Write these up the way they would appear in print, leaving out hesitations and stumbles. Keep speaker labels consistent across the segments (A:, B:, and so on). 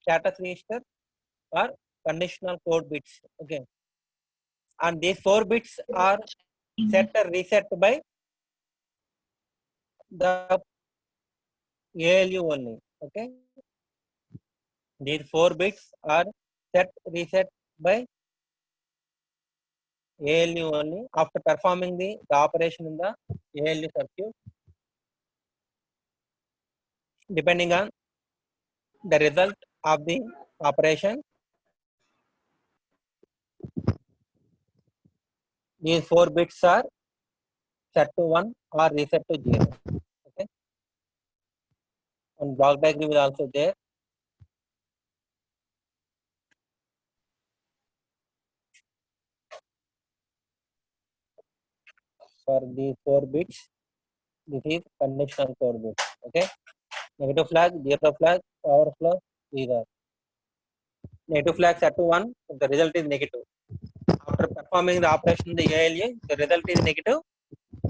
A: status register or conditional code bits. Okay, and these 4 bits are set or reset by the ALU only. Okay, these 4 bits are set reset by ALU only after performing the operation in the ALU circuit, depending on the result of the operation. These 4 bits are set to 1 or reset to 0. Okay, and block diagram is also there. For the 4 bits, this is conditional code bit. Okay, negative flag, zero flag, overflow, these are. Negative flag set to 1, the result is negative. After performing the operation in the ALU, the result is negative.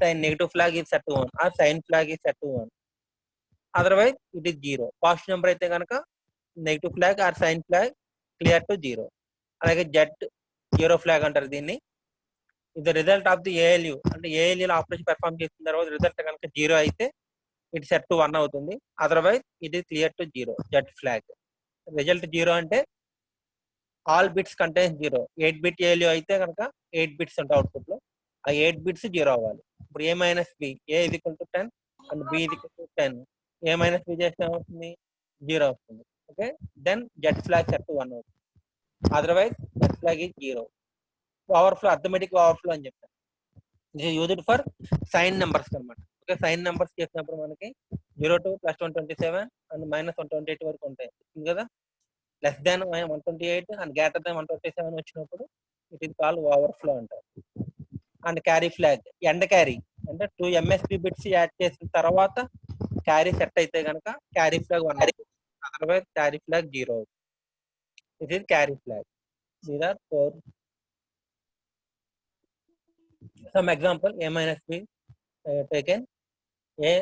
A: Sign negative flag is set to 1 or sign flag is set to 1. Otherwise, it is 0. Positive number అయితే కనుక negative flag or sign flag clear to 0. అలాగే Z 0 flag అంటారు దీన్ని. ఇది result of the ALU అంటే ఏఎల్యూలో operation perform చేసిన తర్వాత result కనుక 0 అయితే ఇట్ సెట్ టు 1 అవుతుంది. Otherwise it is clear to 0, Z flag. Result 0 అంటే all bits contains 0. 8 bit ALU అయితే కనుక 8 బిట్స్ ఉంటాయి అవుట్పుట్ లో. ఆ 8 బిట్స్ 0 అవ్వాలి. ఇప్పుడు A minus B, A is equal to 10 and B is equal to 10. A minus B చేస్తే ఏమవుతుంది? 0 వస్తుంది. Okay, then Z flag set to 1 అవుతుంది. Otherwise Z flag is 0. Overflow, arithmetic overflow అని చెప్తాను. ఇది యూజ్డ్ ఫర్ సైన్ నెంబర్స్ అనమాట. Okay, sign numbers చేసినప్పుడు మనకి 0 to +127 అండ్ -128 వరకు ఉంటాయి కదా. Less than 128 and greater than 127 వచ్చినప్పుడు ఇట్ ఈస్ కాల్డ్ ఓవర్ఫ్లో అంటారు. And carry flag, end carry అంటే 2 ఎంఎస్పి బిట్స్ యాడ్ చేసిన తర్వాత క్యారీ సెట్ అయితే కనుక క్యారీ ఫ్లాగ్ 1 అవుతుంది. అదర్వైజ్ క్యారీ ఫ్లాగ్ 0 అవుతుంది. It is carry flag. These are 4. Some example, a minus b taken a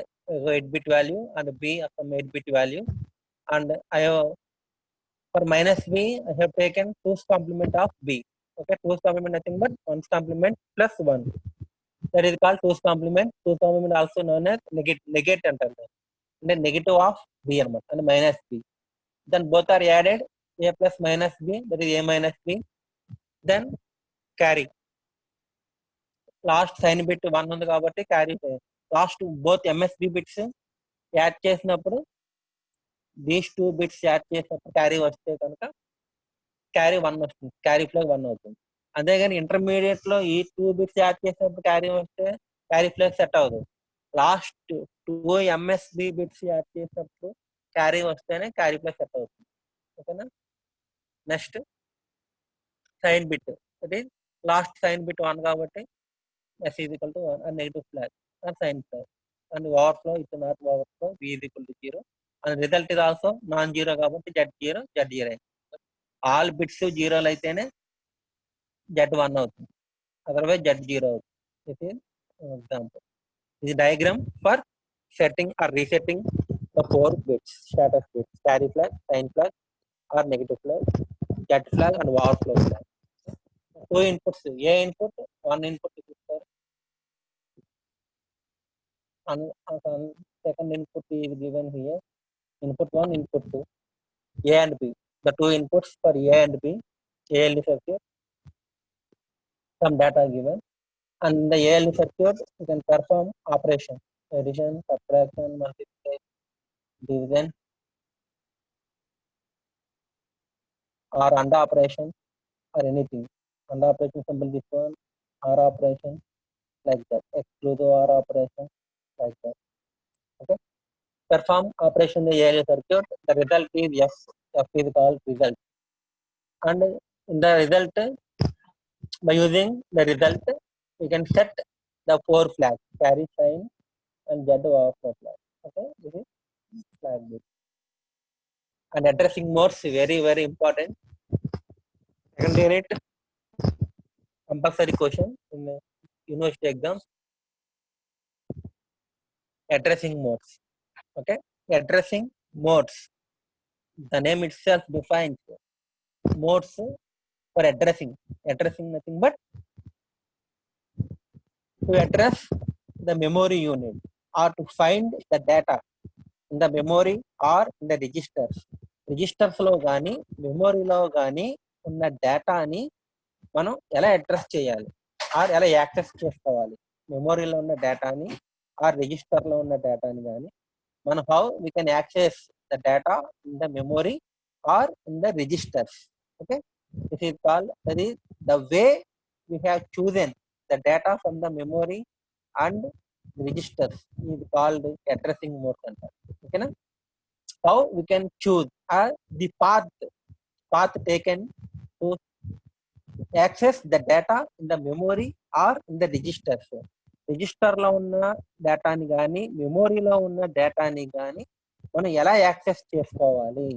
A: 8-bit value and b some 8-bit value, and I have for minus b I have taken 2's complement of b. Okay, 2's complement nothing but 1's complement plus 1. That is called 2's complement. 2's complement also known as negate అంటారు. అంటే negative of b అన్నమాట, అంటే minus b. Then both are added, a plus minus b, that is a minus b. Then carry, last sign bit 1 ఉంది కాబట్టి carry last both MSB bits add చేసినప్పుడు these 2 bits add చేసినప్పుడు carry వస్తే కనుక carry 1 వస్తుంది, carry flag 1 అవుతుంది. అంతేగాని intermediate లో ఈ 2 బిట్స్ యాడ్ చేసినప్పుడు క్యారీ వస్తే క్యారీ ఫ్లాగ్ సెట్ అవ్వదు. లాస్ట్ 2 ఎంఎస్బి బిట్స్ యాడ్ చేసినప్పుడు క్యారీ వస్తేనే క్యారీ ఫ్లాగ్ సెట్ అవుతుంది. ఓకేనా. నెక్స్ట్ సైన్ బిట్, అది లాస్ట్ సైన్ బిట్ 1 కాబట్టి S is equal to 1 and negative flag and sign flag, and overflow is not overflow, B is equal to 0, and result is also non-zero కాబట్టి Z0, Z0. All bits 0 అయితేనే Z1 అవుతుంది, otherwise Z0 అవుతుంది. This is example. This is diagram for setting or resetting the 4 bits, status bits, carry flag, sign flag or negative flag, Z flag and overflow flag. 2 inputs, A input, 1 input is and second input is given here. Input 1, input 2, A and B. The 2 inputs for A and B, ALU circuit. Some data are given, and the ALU circuit you can perform operation, addition, subtraction, multiplication, division, or AND operation, or anything. AND operation symbol this one, OR operation, like that. Exclusive OR operation, like that. Okay. Perform operation in the ALU circuit. The result is F. F is called result. And in the result, by using the result, we can set the 4 flags: carry, sign, and Z overflow flag. Okay, this is flag bit. And addressing modes very, very important. Second unit compulsory question in the university exams. Addressing modes. Okay, addressing modes. The name itself defines modes for addressing nothing but to address the memory unit or to find the data in the memory or in the registers లో కానీ మెమొరీలో కానీ ఉన్న డేటాని మనం ఎలా address చేయాలి are ఎలా access చేసుకోవాలి మెమొరీలో ఉన్న డేటాని ఆర్ రిజిస్టర్లో ఉన్న డేటాని కానీ మనం how we can access the data in the memory or in the registers okay this is called that is the way we have chosen the data from the memory and registers is called addressing mode center. Okay, na? How we can choose the path taken to access the data in the memory or in the registers. రిజిస్టర్లో ఉన్న డేటాని కానీ మెమొరీలో ఉన్న డేటాని కానీ మనం ఎలా access చేసుకోవాలి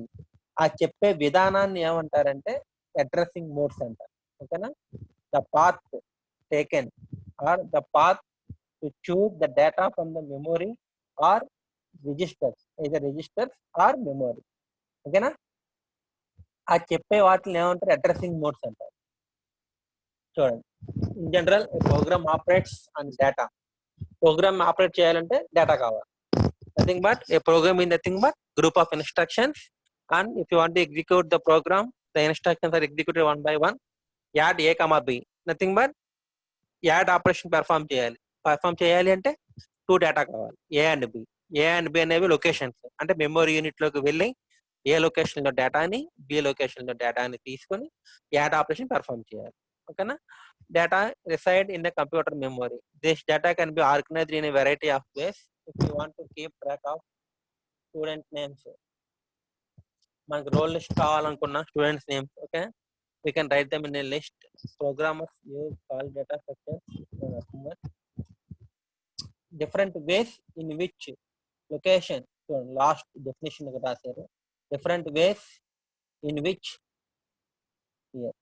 A: ఆ చెప్పే విధానాన్ని ఏమంటారంటే అడ్రసింగ్ మోడ్స్ అంటారు. ఓకేనా? The path taken or the path to choose the data from the memory or registers, either registers or memory. Okay na? ఆ చెప్పే వాటిని ఏమంటారు అడ్రసింగ్ మోడ్స్ అంటారు. చూడండి, in general program operates on data. Program operate చేయాలంటే data కావాలి. Nothing but a program in nothing but group of instructions and if you want to execute the program the instructions are executed one by one. Add A comma b, nothing but add operation perform చేయాలి అంటే two data కావాలి, a and b అనేవి locations. అంటే memory unit లోకి వెళ్ళి ఏ location లో డేటాని B location లో డేటాని తీసుకొని యాడ్ ఆపరేషన్ పర్ఫామ్ చేయాలి. ఓకేనా? Data reside in the computer memory. This data can be organised in a variety of ways. If you want to keep track of student names, మనకు role list కావాలనుకున్న students names, okay, we can write them in a list. Programmers use call data structures different ways in which location. So last definition of rasaru, different ways in which here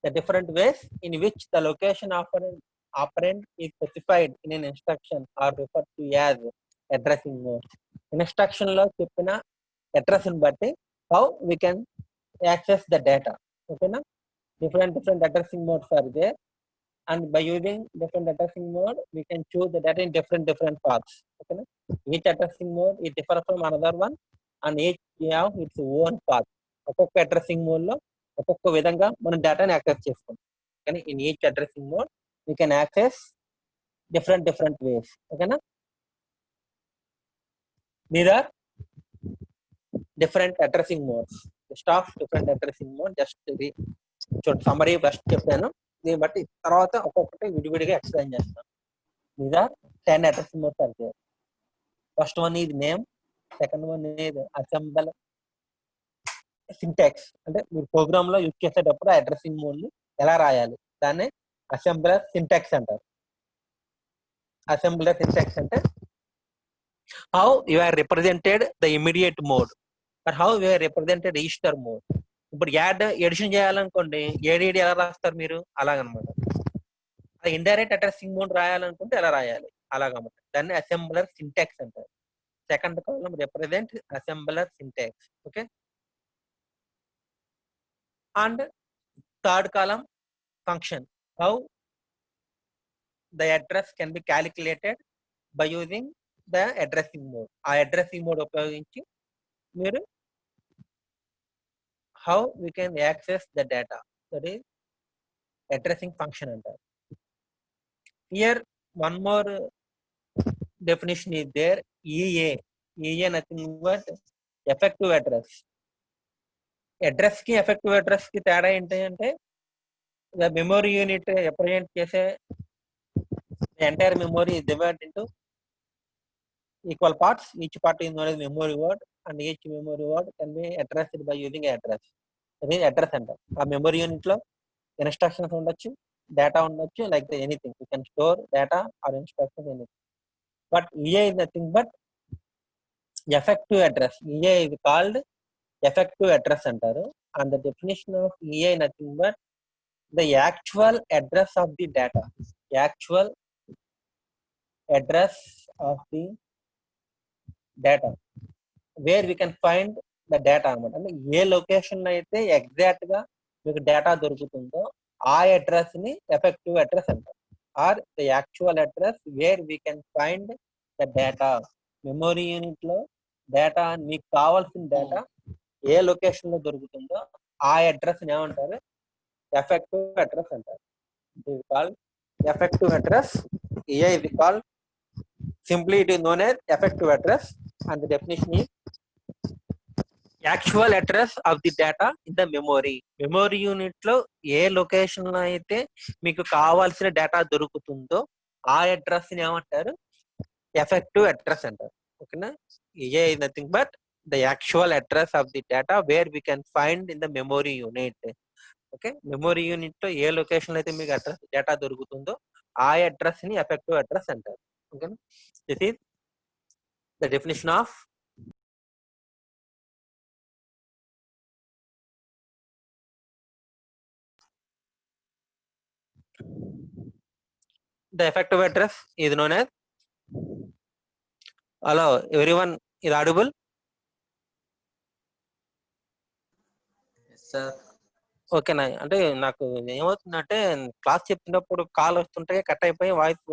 A: the different ways in which the location operand is specified in an instruction are referred to as addressing modes. Instruction లో చెప్పిన address ని బట్టి how we can access the data. Okay na? Different addressing modes are there, and by using different addressing mode we can choose the data in different paths. Okay na? Each addressing mode is different from another one and each have its own path. ఒక్కొక్క addressing mode లో ఒక్కొక్క విధంగా మనం డేటాని access చేసుకుంటాం. కానీ in each addressing mode we can access different ways. Okay na? These are different addressing modes. List of different addressing mode. Just చూడండి, summary first చెప్పాను, దీన్ని బట్టి తర్వాత ఒక్కొక్కటి విడివిడిగా ఎక్స్ప్లెయిన్ చేస్తాను. These are 10 addressing modes are there. First one is name, second one is assemble syntax. అంటే మీరు ప్రోగ్రామ్ లో యూజ్ చేసేటప్పుడు అడ్రసింగ్ మోడ్ ని ఎలా రాయాలి దాన్ని అసెంబ్లర్ సింటాక్స్ అంటారు. అసెంబ్లర్ సింటాక్స్ అంటే how you are represented the immediate mode or how you are represented register mode. ఇప్పుడు ఎడిషన్ చేయాలనుకోండి, ఏడీడీ ఎలా రాస్తారు మీరు, అలాగనమాట. ఇండైరెక్ట్ అడ్రసింగ్ మోడ్ రాయాలనుకుంటే ఎలా రాయాలి, అలాగనమాట. దాన్ని అసెంబ్లర్ సింటాక్స్ అంటారు. Second column represent assembler syntax. Okay, and third column function, how the address can be calculated by using the addressing mode. ఆ addressing mode ఉపయోగించి మీరు how we can access the data, that is addressing function అంటారు. Here one more definition is there, EA nothing but effective address. Address కి effective address కి తేడా ఏంటి అంటే, memory unit represent చేసే entire memory is divided into equal parts. Each part is known as memory word and each memory word can be addressed by using address. అది address అంటారు. ఆ memory unit లో instructions ఉండొచ్చు, data ఉండొచ్చు, like anything you can store data or instructions anything. But EA is nothing but effective address. EA is called effective address అంటారు. And the definition of EA nothing but the actual address of the data. Actual address of the data where we can find the data అనమాట. అంటే ఏ location లో అయితే exact గా మీకు data దొరుకుతుందో ఆ address ని ఎఫెక్టివ్ అడ్రస్ అంటారు. Or the actual address where we can find the data. Memory unit లో డేటా మీకు కావాల్సిన డేటా ఏ లొకేషన్ లో దొరుకుతుందో ఆ అడ్రస్ ని ఏమంటారు? ఎఫెక్టివ్ అడ్రస్ అంటారు. Call effective address. ఏ ఇది call simply it is known as effective address, and the definition is actual address of the data in the memory. Memory unit లో ఏ లొకేషన్ లో అయితే మీకు కావాల్సిన డేటా దొరుకుతుందో ఆ అడ్రస్ ని ఏమంటారు? ఎఫెక్టివ్ అడ్రస్ అంటారు. ఓకేనా? A is nothing but the actual address of the data wear we can find in the memory unit. Okay, memory unit లో ఏ లొకేషన్ లో అయితే మీకు అడ్రస్ డేటా దొరుకుతుందో ఆ అడ్రస్ ని ఎఫెక్టివ్ అడ్రస్ అంటారు. ఓకేనా? This is the definition of the effective address is known as. Hello everyone, is audible?
B: Yes, sir.
A: ఓకేనా? అంటే నాకు ఏమవుతుందంటే క్లాస్ చెప్తున్నప్పుడు కాల్ వస్తుంటే కట్ అయిపోయి వాయిస్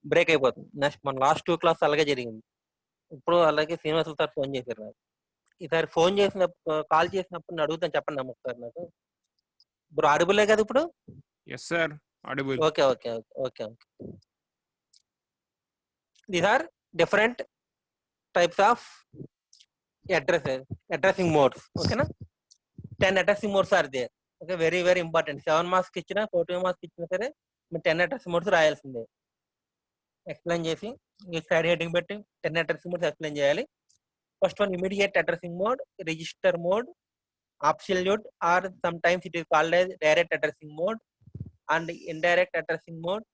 A: బ్రేక్ అయిపోతుంది. నెక్స్ట్ మన లాస్ట్ 2 క్లాస్ అలాగే జరిగింది. ఇప్పుడు అలాగే శ్రీనివాసులు సార్ ఫోన్ చేశారు నాకు. ఈసారి ఫోన్ చేసినప్పుడు కాల్ చేసినప్పుడు నేను అడుగుతాను, చెప్పండి అమ్మ ఒకసారి నాకు. ఇప్పుడు ఆడిబులే కదా ఇప్పుడు?
C: Yes, sir. Audible.
A: Okay okay okay okay. These are different types of addressing modes. ఓకేనా? 10 addressing modes are there. Okay, very very important. 7 marks ఇచ్చినా 14 marks ఇచ్చినా సరే మీరు 10 addressing modes రాయాల్సిందే. ఎక్స్ప్లెయిన్ చేసి ఈ సైడ్ హెడ్డింగ్ పెట్టి 10 addressing modes ఎక్స్ప్లెయిన్ చేయాలి. First one immediate addressing mode, register mode, absolute or sometimes it is called as direct addressing mode and indirect addressing mode.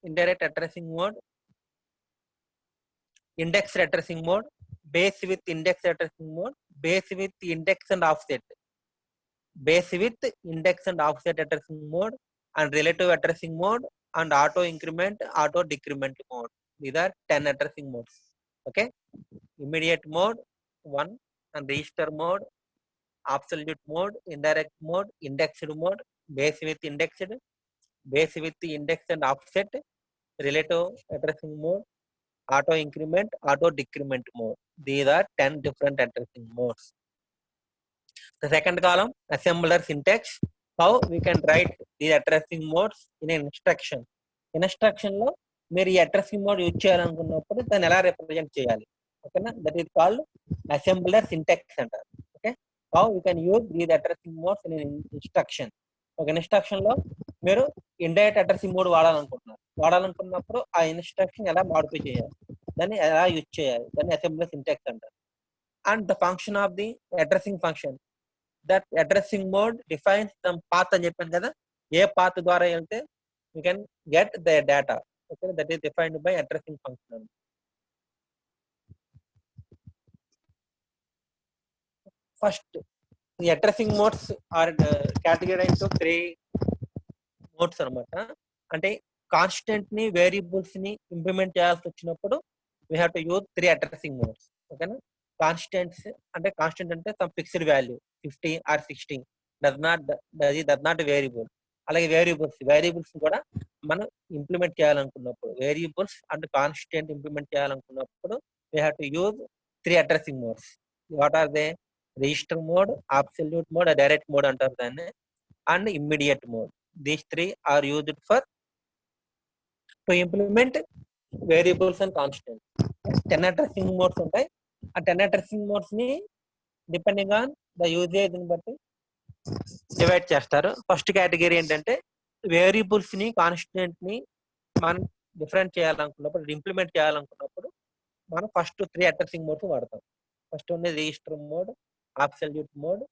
A: Indirect addressing mode, indexed addressing mode, base with indexed addressing mode, base with index and offset, base with index and offset addressing mode, and relative addressing mode, and auto increment, auto decrement mode. These are 10 addressing modes. Okay, immediate mode 1, and register mode, absolute mode, indirect mode, indexed mode, base with indexed, base with the index and offset, relative addressing mode, auto increment, auto decrement mode. These are 10 different addressing modes. The second column, assembler syntax. How we can write the addressing modes in an instruction. Instruction లో మీరు ఈ addressing mode use చేయాలనుకున్నప్పుడు దాన్ని ఎలా represent చేయాలి? ఓకేనా? That is called assembler syntax అంటారు. Okay, how you can use these addressing modes in instruction. ఒక ఇన్స్ట్రక్షన్ లో మీరు ఇండైరెక్ట్ అడ్రసింగ్ మోడ్ వాడాలనుకున్నప్పుడు ఆ ఇన్స్ట్రక్షన్ ఎలా మాడిఫై చేయాలి, దాన్ని ఎలా యూజ్ చేయాలి, దాన్ని అసెంబ్లర్ సింటాక్స్ అంటారు. And the function of the addressing function, that addressing mode defines the path అని చెప్పాను కదా, ఏ పాత్ ద్వారా వెళ్తే you can get the data. Okay, that is defined by addressing function. First ఈ addressing modes are categorized to 3 modes అనమాట. అంటే constant ని వేరియబుల్స్ ని ఇంప్లిమెంట్ చేయాల్సి వచ్చినప్పుడు we have to use 3 addressing modes. ఓకేనా? కాన్స్టెంట్స్ అంటే కాన్స్టెంట్ అంటే some fixed value 50 or 60 does not variable. అలాగే వేరియబుల్స్ కూడా మనం ఇంప్లిమెంట్ చేయాలనుకున్నప్పుడు, వేరియబుల్స్ అండ్ కాన్స్టెంట్ ఇంప్లిమెంట్ చేయాలనుకున్నప్పుడు we have to use 3 addressing modes. What are they? Register mode, absolute mode, direct mode అంటారు దాన్ని, and immediate mode. These 3 are used for to implement variables and constants. 10 addressing modes ఉంటాయి. ఆ 10 addressing modes ని depending on the usage ని బట్టి divide చేస్తారు. First category ఏంటంటే variables ని కాన్స్టెంట్ ని మనం డిఫరెంట్ చేయాలనుకున్నప్పుడు, ఇంప్లిమెంట్ చేయాలనుకున్నప్పుడు మనం ఫస్ట్ 3 అడ్రసింగ్ మోడ్స్ వాడతాం. First one register mode, absolute mode,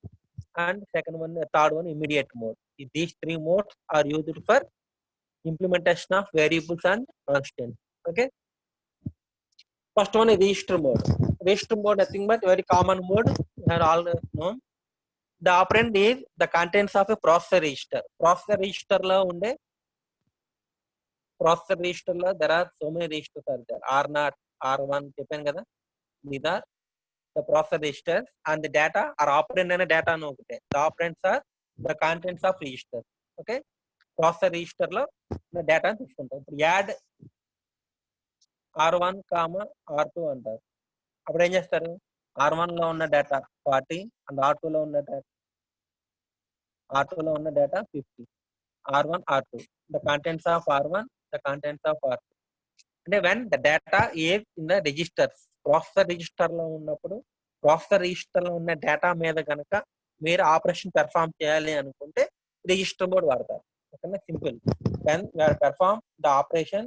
A: and second one, third one, immediate mode. These 3 modes are used for implementation of variables and constants. Okay, first one is register mode. Register mode nothing but very common mode, you have all known. The operand is the contents of a processor register. Processor register lo unde processor register లో there are so many registers are there. R0, R1 చెప్పాను కదా. These are the processor registers and the data are operand and data no okate. The operands are the contents of register. Okay, processor register lo data ni తీసుకుంటాం. ఇప్పుడు add R1, R2 అంటారు. అప్పుడు ఏం చేస్తారు? R1 లో ఉన్న data 40 and R2 లో ఉన్న data 50. R1, R2 the contents of R1, the contents of R2. అంటే when the data is in the registers, processor register లో ఉన్నప్పుడు ప్రాసెసర్ రిజిస్టర్ లో ఉన్న డేటా మీద కనుక మీరు ఆపరేషన్ పెర్ఫామ్ చేయాలి అనుకుంటే రిజిస్టర్ మోడ్ వాడతారు. ఓకేనా, simple. when you are perform the operation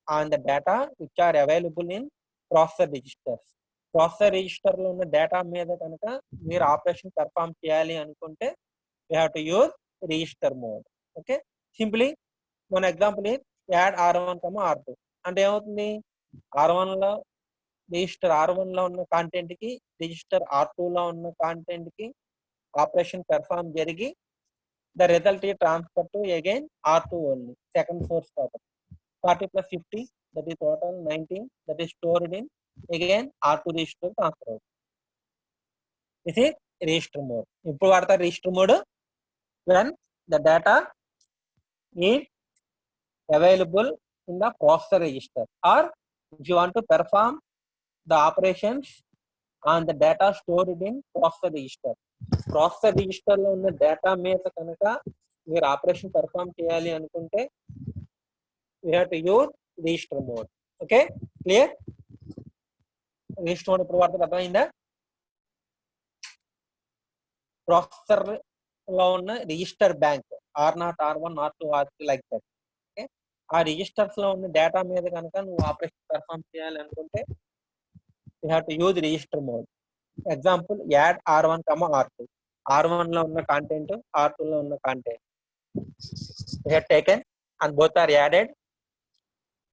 A: on the data which are available in processor registers, processor register లో ఉన్న డేటా మీద కనుక మీరు ఆపరేషన్ పెర్ఫామ్ చేయాలి అనుకుంటే you have to use register mode. Okay, simply one example is add R1, R2 అంటే ఏమవుతుంది? R1 లో రిజిస్టర్ R1 లో ఉన్న కాంటెంట్ కి రిజిస్టర్ R2 లో ఉన్న కాంటెంట్ కి ఆపరేషన్ పెర్ఫామ్ జరిగి ద రిజల్ట్ ఈ transfer to again R2 only, second source కాబట్టి 40 plus 50 that is total 19 that is stored in again R2 register transfer అవుతుంది. This is register mode. ఇప్పుడు వాడతారు register mode when the data is available in the processor register or if you want to perform the operations on the data stored in processor register. Processor register లో ఉన్న data మీద కనుక మీరు operation perform చేయాలి అనుకుంటే we have to use register mode. Okay, clear? register mode ఇప్పుడు వాడతారు, అర్థమైందా? ప్రాసెసర్ లో ఉన్న register bank R0, R1, R2, R3 like that. Okay, ఆ రిజిస్టర్స్ లో ఉన్న డేటా మీద కనుక నువ్వు ఆపరేషన్ పెర్ఫామ్ చేయాలి అనుకుంటే you have to use register mode. Example add R1, R2. R1 లో ఉన్న కాంటెంట్, R2 లో ఉన్న content we have taken and both are added.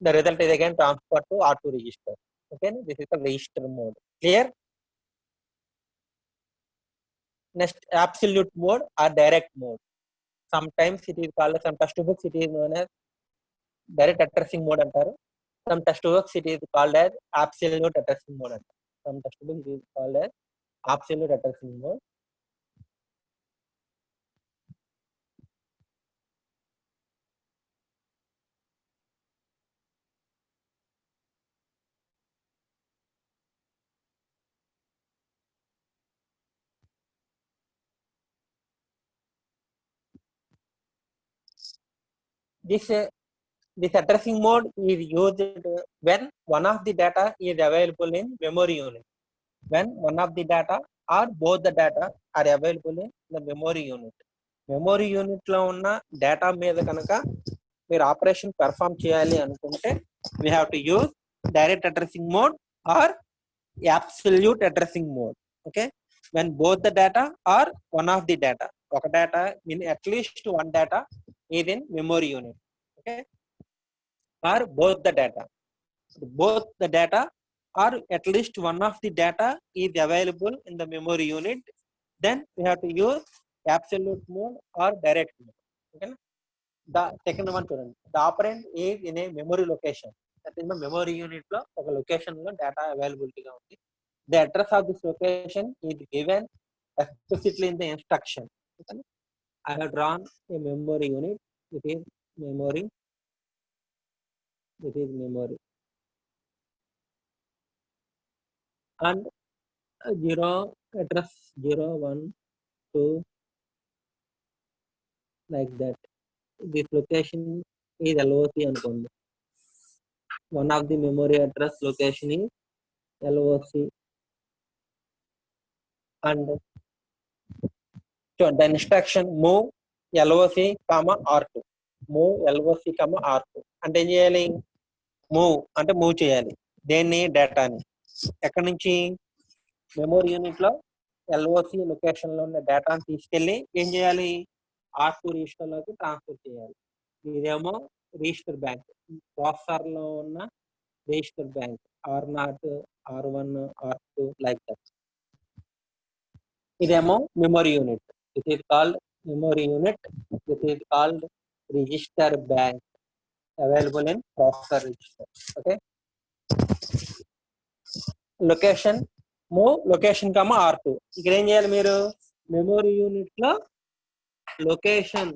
A: The result is again transferred to R2 register. Okay, this is the register mode. Clear? Next, absolute mode or direct mode. Sometimes it is called, some textbooks it is known as direct addressing mode antaru. Some textbooks it is called as absolute addressing mode antaru. Some textbooks it is called as absolute addressing mode. This addressing mode is used when one of the data is available in memory unit. When one of the data or both the data are available in the memory unit. Memory unit లో ఉన్న data మీద కనుక మీరు operation perform చేయాలి అనుకుంటే we have to use direct addressing mode or absolute addressing mode. Okay, when both the data or one of the data, ఒక data in at least one data is in memory unit. Okay, or both the data or at least one of the data is available in the memory unit, then we have to use absolute mode or direct mode. Okay, the second one చూడండి, the operand is in a memory location. That is the memory unit లో ఒక location లో data availability గా ఉంది. The address of this location is given explicitly in the instruction. Okay, I have drawn a memory unit. It is memory. It is memory. And 0 address 0, 1, 2 like that. This location is LOC అనుకోండి. One of the memory address location is LOC and so the instruction move LOC, R2. Move LOC, R2 అంటే ఏం చేయాలి? Move అంటే move చేయాలి దేన్ని? డేటాని. ఎక్కడి నుంచి? మెమొరీ యూనిట్ లో LOC లొకేషన్ లో ఉన్న డేటాను తీసుకెళ్లి ఏం చేయాలి? R2 రిజిస్టర్ లోకి ట్రాన్స్ఫర్ చేయాలి. ఇదేమో రిజిస్టర్ బ్యాంక్, ప్రాసెసర్ లో ఉన్న register bank R0, R1, R2 like that. ఇదేమో memory unit. It is called memory unit. It is called register bank. available in processor register. Okay. Location move location comma R2. ఇక్కడ ఏం చేయాలి మీరు memory unit లో location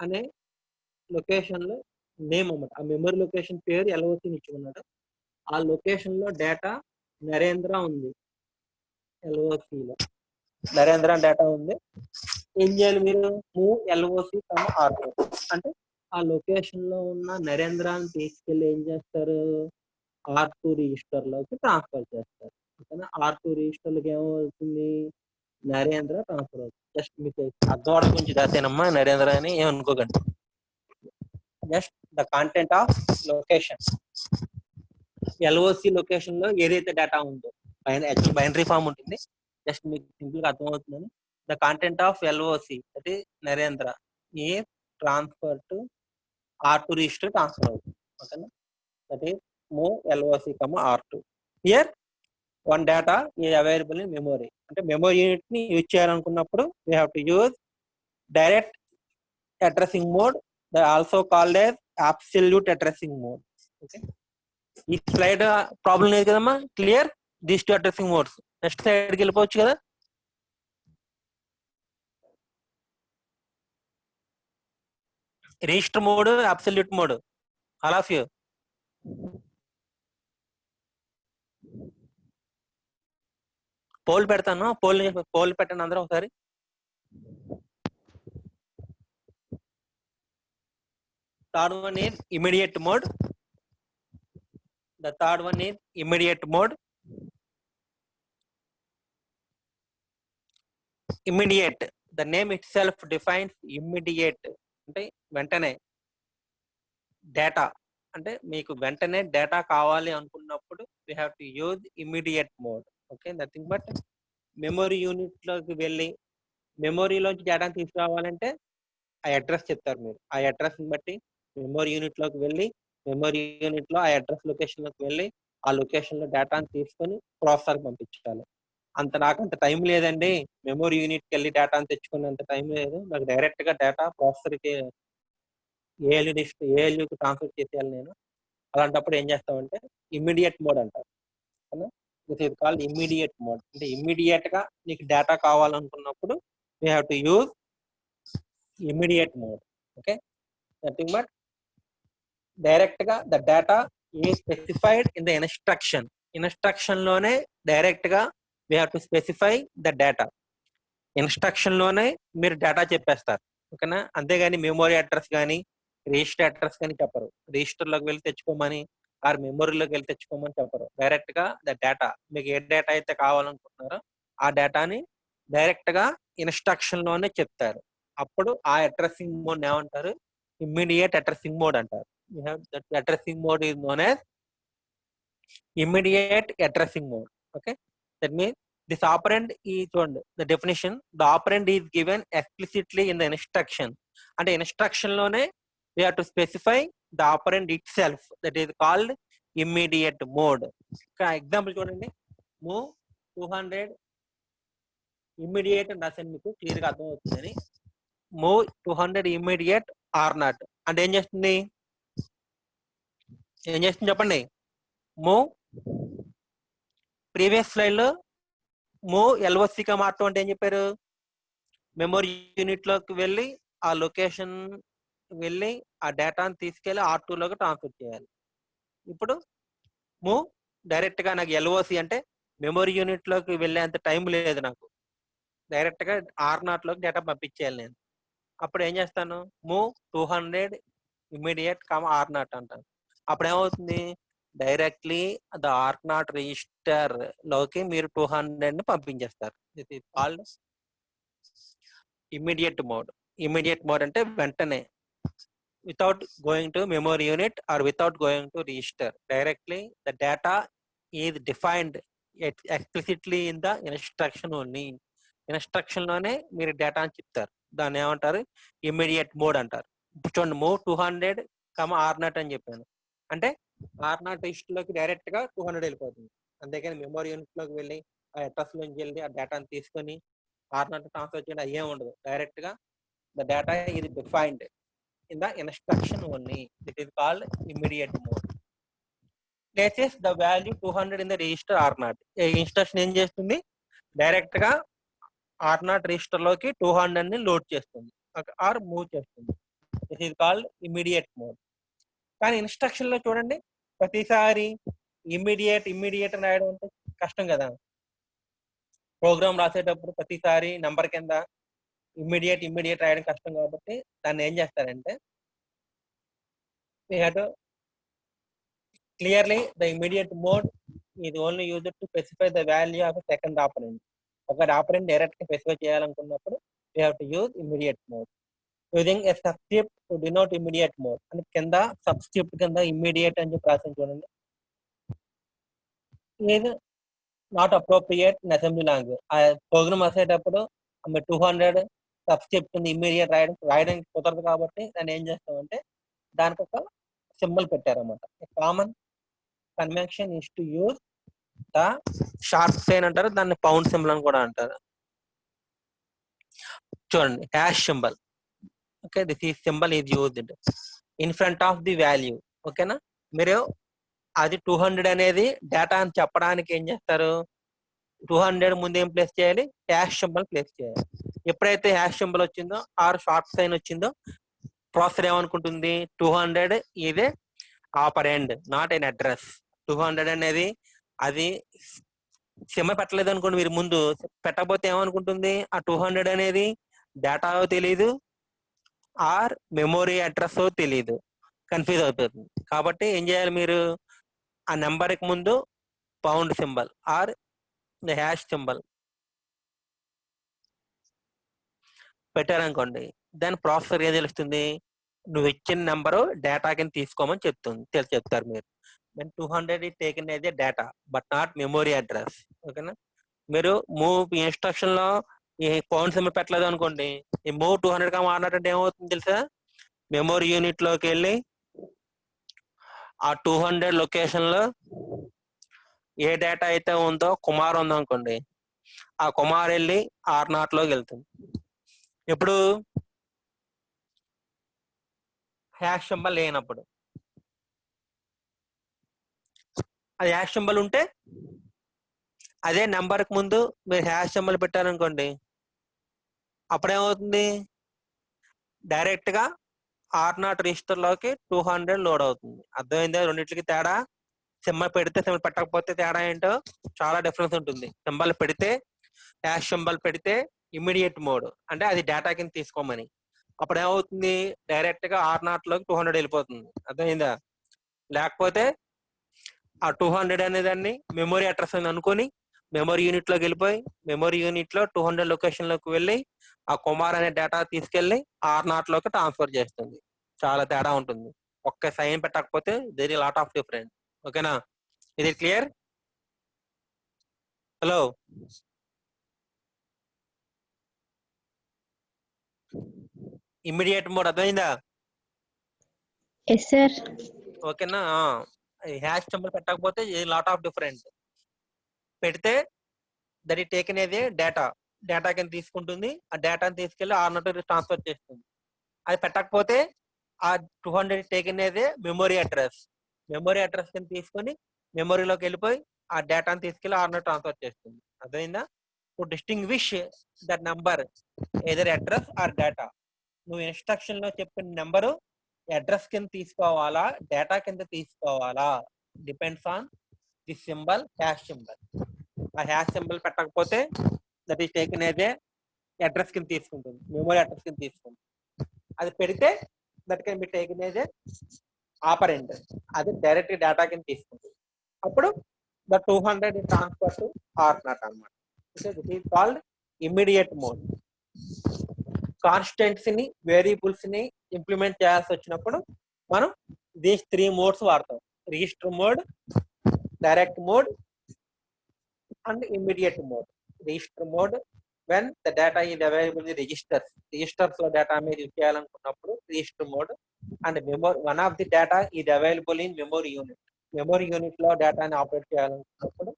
A: అనే location లో name అన్నమాట. ఆ మెమరీ లొకేషన్ పేరు LOC ఇచ్చుకున్నాడు. ఆ లొకేషన్ లో డేటా నరేంద్ర ఉంది. LOC లో నరేంద్ర డేటా ఉంది. ఏం చేయాలి మీరు మూవ్ LOC R2 అంటే ఆ లొకేషన్ లో ఉన్న నరేంద్రాన్ని తీసుకెళ్లి ఏం చేస్తారు R2 రిజిస్టర్ లోకి ట్రాన్స్ఫర్ చేస్తారు. ఓకేనా. R2 రిజిస్టర్ లోకి ఏమవుతుంది నరేంద్ర ట్రాన్స్ఫర్ అవుతుంది. జస్ట్ మీకు అర్థం అవడం గురించి రాసేనమ్మా నరేంద్ర అని ఏమనుకోకండి. Just the content of location LOC location లో ఏదైతే డేటా ఉందో యాక్చువల్ బైనరీ ఫామ్ ఉంటుంది. జస్ట్ మీకు సింపుల్ గా అర్థమవుతుందని ద కంటెంట్ ఆఫ్ LOC అంటే నరేంద్ర ఏ transfer to R2 register transfer అవుతుంది. ఓకేనా. That is move LOC R2. Here one data is available in memory. అంటే మెమరీ యూనిట్ ని యూజ్ చేయాలనుకున్నప్పుడు we have to use direct addressing mode, also called as absolute addressing mode. Okay. ఈ slide problem లేదు కదమ్మా. Clear these two addressing modes. Next స్లైడ్కి వెళ్ళిపోవచ్చు కదా. Register mode, absolute mode, all of you. Poll పెడతాను. Poll పెట్టండి అందరూ ఒకసారి. Third one is immediate mode. The third one is immediate mode. Immediate, the name itself defines immediate అంటే వెంటనే data. అంటే మీకు వెంటనే డేటా కావాలి అనుకున్నప్పుడు we have to use immediate mode. Okay. Nothing but memory unit లోకి వెళ్ళి మెమరీలోంచి డేటాను తీసుకురావాలంటే ఆ అడ్రస్ చెప్తారు మీరు. ఆ అడ్రస్ ని బట్టి మెమరీ యూనిట్ లోకి వెళ్ళి మెమరీ యూనిట్ లో ఆ అడ్రస్ లొకేషన్ లోకి వెళ్ళి ఆ లొకేషన్ లో డేటాను తీసుకొని ప్రాసెసర్ పంపించాలి. నాకంత టైం లేదండి. మెమరీ యూనిట్ కి వెళ్ళి డేటాను తెచ్చుకునేంత టైం లేదు. నాకు డైరెక్ట్ గా డేటా ప్రాసెసర్ కి ALUకి ట్రాన్స్ఫర్ చేసేయాలి నేను. అలాంటప్పుడు ఏం చేస్తామంటే ఇమ్మీడియట్ మోడ్ అంటారు. This is called immediate mode. అంటే ఇమ్మీడియట్ గా నీకు డేటా కావాలనుకున్నప్పుడు we have to use immediate mode. Okay. Nothing but direct గా ద డేటా ఏ స్పెసిఫైడ్ ఇన్ ద ఇన్స్ట్రక్షన్ లోనే డైరెక్ట్ గా we have to specify the data. Instruction లోనే మీరు డేటా చెప్పేస్తారు. ఓకేనా. అంతేగాని మెమరీ అడ్రస్ కానీ రిజిస్టర్ అడ్రస్ కానీ చెప్పరు. రిజిస్టర్ లోకి వెళ్ళి తెచ్చుకోమని ఆర్ మెమరీలోకి వెళ్ళి తెచ్చుకోమని చెప్పరు. డైరెక్ట్ గా ద డేటా మీకు ఏ డేటా అయితే కావాలనుకుంటున్నారో ఆ డేటాని డైరెక్ట్ గా ఇన్స్ట్రక్షన్ లోనే చెప్తారు. అప్పుడు ఆ అడ్రసింగ్ మోడ్ ఏమంటారు ఇమ్మీడియట్ అడ్రసింగ్ మోడ్ అంటారు. We have that addressing mode is known as immediate addressing mode. Okay. That means this operand is the definition. The operand is given explicitly in the instruction. And the instruction lone we have to specify the operand itself. That is called immediate mode. Okay. Example చూడండి. Move 200 immediate and అసలు మీకు clear గా అర్థం అవుతుందని. Move 200 immediate R0 అంటే ఏం చేస్తుంది చెప్పండి. మూవ్ ప్రీవియస్ స్లైడ్ లో మూవ్ LOC R2 అంటే ఏం చెప్పారు మెమరీ యూనిట్ లోకి వెళ్ళి ఆ లొకేషన్ వెళ్ళి ఆ డేటాను తీసుకెళ్లి R2 లోకి ట్రాన్స్ఫర్ చేయాలి. ఇప్పుడు మూవ్ డైరెక్ట్ గా నాకు LOC అంటే మెమరీ యూనిట్ లోకి వెళ్ళేంత టైం లేదు నాకు. డైరెక్ట్ గా R0 లోకి డేటా పంపించేయాలి నేను. అప్పుడు ఏం చేస్తాను మూవ్ 200 ఇమ్మీడియట్ R0 అంటాను. అప్పుడు ఏమవుతుంది డైరెక్ట్లీ ద R0 రిజిస్టర్ లోకి మీరు 200 ని పంపించేస్తారు. This is called immediate mode. Immediate mode అంటే వెంటనే without going to memory unit or without going to register. Directly the data is defined explicitly in the instruction only. Instruction లోనే మీరు data అని చెప్తారు. దాన్ని ఏమంటారు ఇమ్మీడియట్ మోడ్ అంటారు. ఇప్పుడు చూడండి మూవ్ 200 R0 అని చెప్పాను అంటే R0 రిజిస్టర్ లోకి డైరెక్ట్ గా 200 వెళ్ళిపోతుంది. అంతేకాని మెమరీ యూనిట్ లోకి వెళ్ళి ఆ అడ్రస్ లోకి వెళ్ళి ఆ డేటాను తీసుకొని R0 ట్రాన్స్ఫర్ చేయడం అయ్యే ఉండదు. డైరెక్ట్ గా the data is defined in the instruction only. It is called immediate mode. Places the value 200 in the register R0. Instruction ఏం చేస్తుంది, డైరెక్ట్ గా R0 రిజిస్టర్ లోకి 200 ని లోడ్ చేస్తుంది ఆర్ మూవ్ చేస్తుంది. This is called immediate mode. కానీ instruction లో చూడండి, ప్రతిసారి ఇమ్మీడియట్ అని రాయడం అంటే కష్టం కదా. ప్రోగ్రామ్ రాసేటప్పుడు ప్రతిసారి నంబర్ కింద ఇమ్మీడియట్ రాయడం కష్టం కాబట్టి దాన్ని ఏం చేస్తారంటే, we have to clearly the immediate mode is only used to specify the value of a second operand. ఒక ఆపరెంట్ డైరెక్ట్ గా స్పెసిఫై చేయాలనుకున్నప్పుడు we have to use immediate mode. Using a subscript to denote immediate mode అని కింద subscript కింద immediate అని చెప్పి రాసిన చూడండి. ఇది not appropriate in assembly language. ఆ ప్రోగ్రామ్ రాసేటప్పుడు 200 సబ్స్క్రిప్ట్ కింద ఇమ్మీడియట్ రాయడానికి కుదరదు కాబట్టి దాన్ని ఏం చేస్తామంటే దానికి ఒక సింబల్ పెట్టారన్నమాట. Common convention is to use the sharp sign అంటారు, దాన్ని పౌండ్ సింబల్ అని కూడా అంటారు. చూడండి, హ్యాష్ సింబల్. ఓకే, దిస్ ఈ symbol is used in front of the value. ఓకేనా, మీరు అది 200 అనేది డేటా అని చెప్పడానికి ఏం చేస్తారు, 200 ముందు ఏం ప్లేస్ చేయాలి, హ్యాష్ సింబల్ ప్లేస్ చేయాలి. ఎప్పుడైతే హ్యాష్ సింబల్ వచ్చిందో ఆర్ షార్ట్ సైన్ వచ్చిందో ప్రాసెసర్ ఏమనుకుంటుంది, 200 ఇదే ఆపరెండ్, నాట్ ఎన్ అడ్రస్. 200 అనేది అది సింబల్ పెట్టలేదు అనుకోండి, మీరు ముందు పెట్టకపోతే ఏమనుకుంటుంది, ఆ 200 అనేది డేటా తెలియదు ఆర్ మెమొరీ అడ్రస్ తెలియదు, కన్ఫ్యూజ్ అవుతుంది. కాబట్టి ఏం చేయాలి, మీరు ఆ నెంబర్కి ముందు pound symbol or hash symbol పెట్టారనుకోండి, దాని ప్రాసెసర్ ఏం తెలుస్తుంది, నువ్వు ఇచ్చిన నెంబరు డేటా కింద తీసుకోమని చెప్తారు మీరు. 200 is taken as a data but not memory address. ఓకేనా, మీరు మూవ్ ఇన్స్ట్రక్షన్ లో ఈ పౌండ్ సింబల్ పెట్టలేదు అనుకోండి, ఈ మూవ్ 200 గా మారినట్టు ఏమవుతుంది తెలుసా, మెమొరీ యూనిట్ లోకి వెళ్ళి ఆ 200 లొకేషన్ లో ఏ డేటా అయితే ఉందో కుమార్ ఉందనుకోండి, ఆ కుమార్ వెళ్ళి R0 లోకి వెళ్తుంది. ఇప్పుడు హ్యాష్ సింబల్ లేనప్పుడు, అది హ్యాష్ సింబల్ ఉంటే అదే నెంబర్కి ముందు మీరు హ్యాష్ సింబల్ పెట్టారనుకోండి, అప్పుడేమవుతుంది, డైరెక్ట్ గా R0 రిజిస్టర్ లోకి 200 లోడ్ అవుతుంది. అర్థమైందా రెండింటికి తేడా? సింబల్ పెడితే సింబల్ పెట్టకపోతే తేడా ఏంటో చాలా డిఫరెన్స్ ఉంటుంది. సింబల్ పెడితే, హ్యాష్ సింబల్ పెడితే ఇమ్మీడియట్ మోడ్ అంటే అది డేటా కింద తీసుకోమని, అప్పుడు ఏమవుతుంది, డైరెక్ట్ గా R0 లోకి 200 వెళ్ళిపోతుంది. అర్థమైందా? లేకపోతే ఆ 200 అనేదాన్ని మెమొరీ అడ్రస్ అని అనుకొని మెమొరీ యూనిట్ లోకి వెళ్ళిపోయి మెమొరీ యూనిట్ లో 200 లొకేషన్ లోకి వెళ్ళి ఆ కుమార్ అనే డేటా తీసుకెళ్లి R0 లోకి ట్రాన్స్ఫర్ చేస్తుంది. చాలా తేడా ఉంటుంది. ఒక్క సైన్ పెట్టకపోతే there is lot of difference. ఓకేనా, ఇది క్లియర్? హలో, ఇమ్మీడియట్ మోడ్ అర్థమైందా?
D: Yes sir.
A: ఓకేనా, హ్యాష్ సింబల్ పెట్టకపోతే లాట్ ఆఫ్ డిఫరెంట్. పెడితే దట్ ఈ టేకెన్ ఏది డేటా కింద తీసుకుంటుంది, ఆ డేటాని తీసుకెళ్లి R0 ట్రాన్స్ఫర్ చేస్తుంది. అది పెట్టకపోతే ఆ 200 టేకెన్ ఏది మెమొరీ అడ్రస్ కింద తీసుకొని మెమొరీలోకి వెళ్ళిపోయి ఆ డేటాని తీసుకెళ్లి R0 ట్రాన్స్ఫర్ చేస్తుంది. అర్థమైందా? To distinguish that number either address or data, నువ్వు ఇన్స్ట్రక్షన్ లో చెప్పిన నెంబరు అడ్రస్ కింద తీసుకోవాలా డేటా కింద తీసుకోవాలా, depends on the symbol hash symbol. ఆ హ్యాష్ సింబల్ పెట్టకపోతే దట్ ఈస్ టేకెన్ ఏదే అడ్రస్ కింద తీసుకుంటుంది, మెమొరీ అడ్రస్ కింద తీసుకుంటుంది. అది పెడితే దట్ కెన్ బి టేకెన్ ఏదే ఆపరెంట్, అది డైరెక్ట్ డేటా కింద తీసుకుంటుంది. అప్పుడు ద 200 ట్రాన్స్ఫర్ టు R0 అన్నమాట. This is called immediate mode. Constants ని వేరియబుల్స్ ని ఇంప్లిమెంట్ చేయాల్సి వచ్చినప్పుడు మనం దీస్ 3 మోడ్స్ వాడతాం: register mode, direct mode and immediate mode. Register mode when the data is available in registers లో డేటా మీద use చేయాలనుకున్నప్పుడు register mode. And one of the data is available in memory unit లో డేటాని operate చేయాలనుకున్నప్పుడు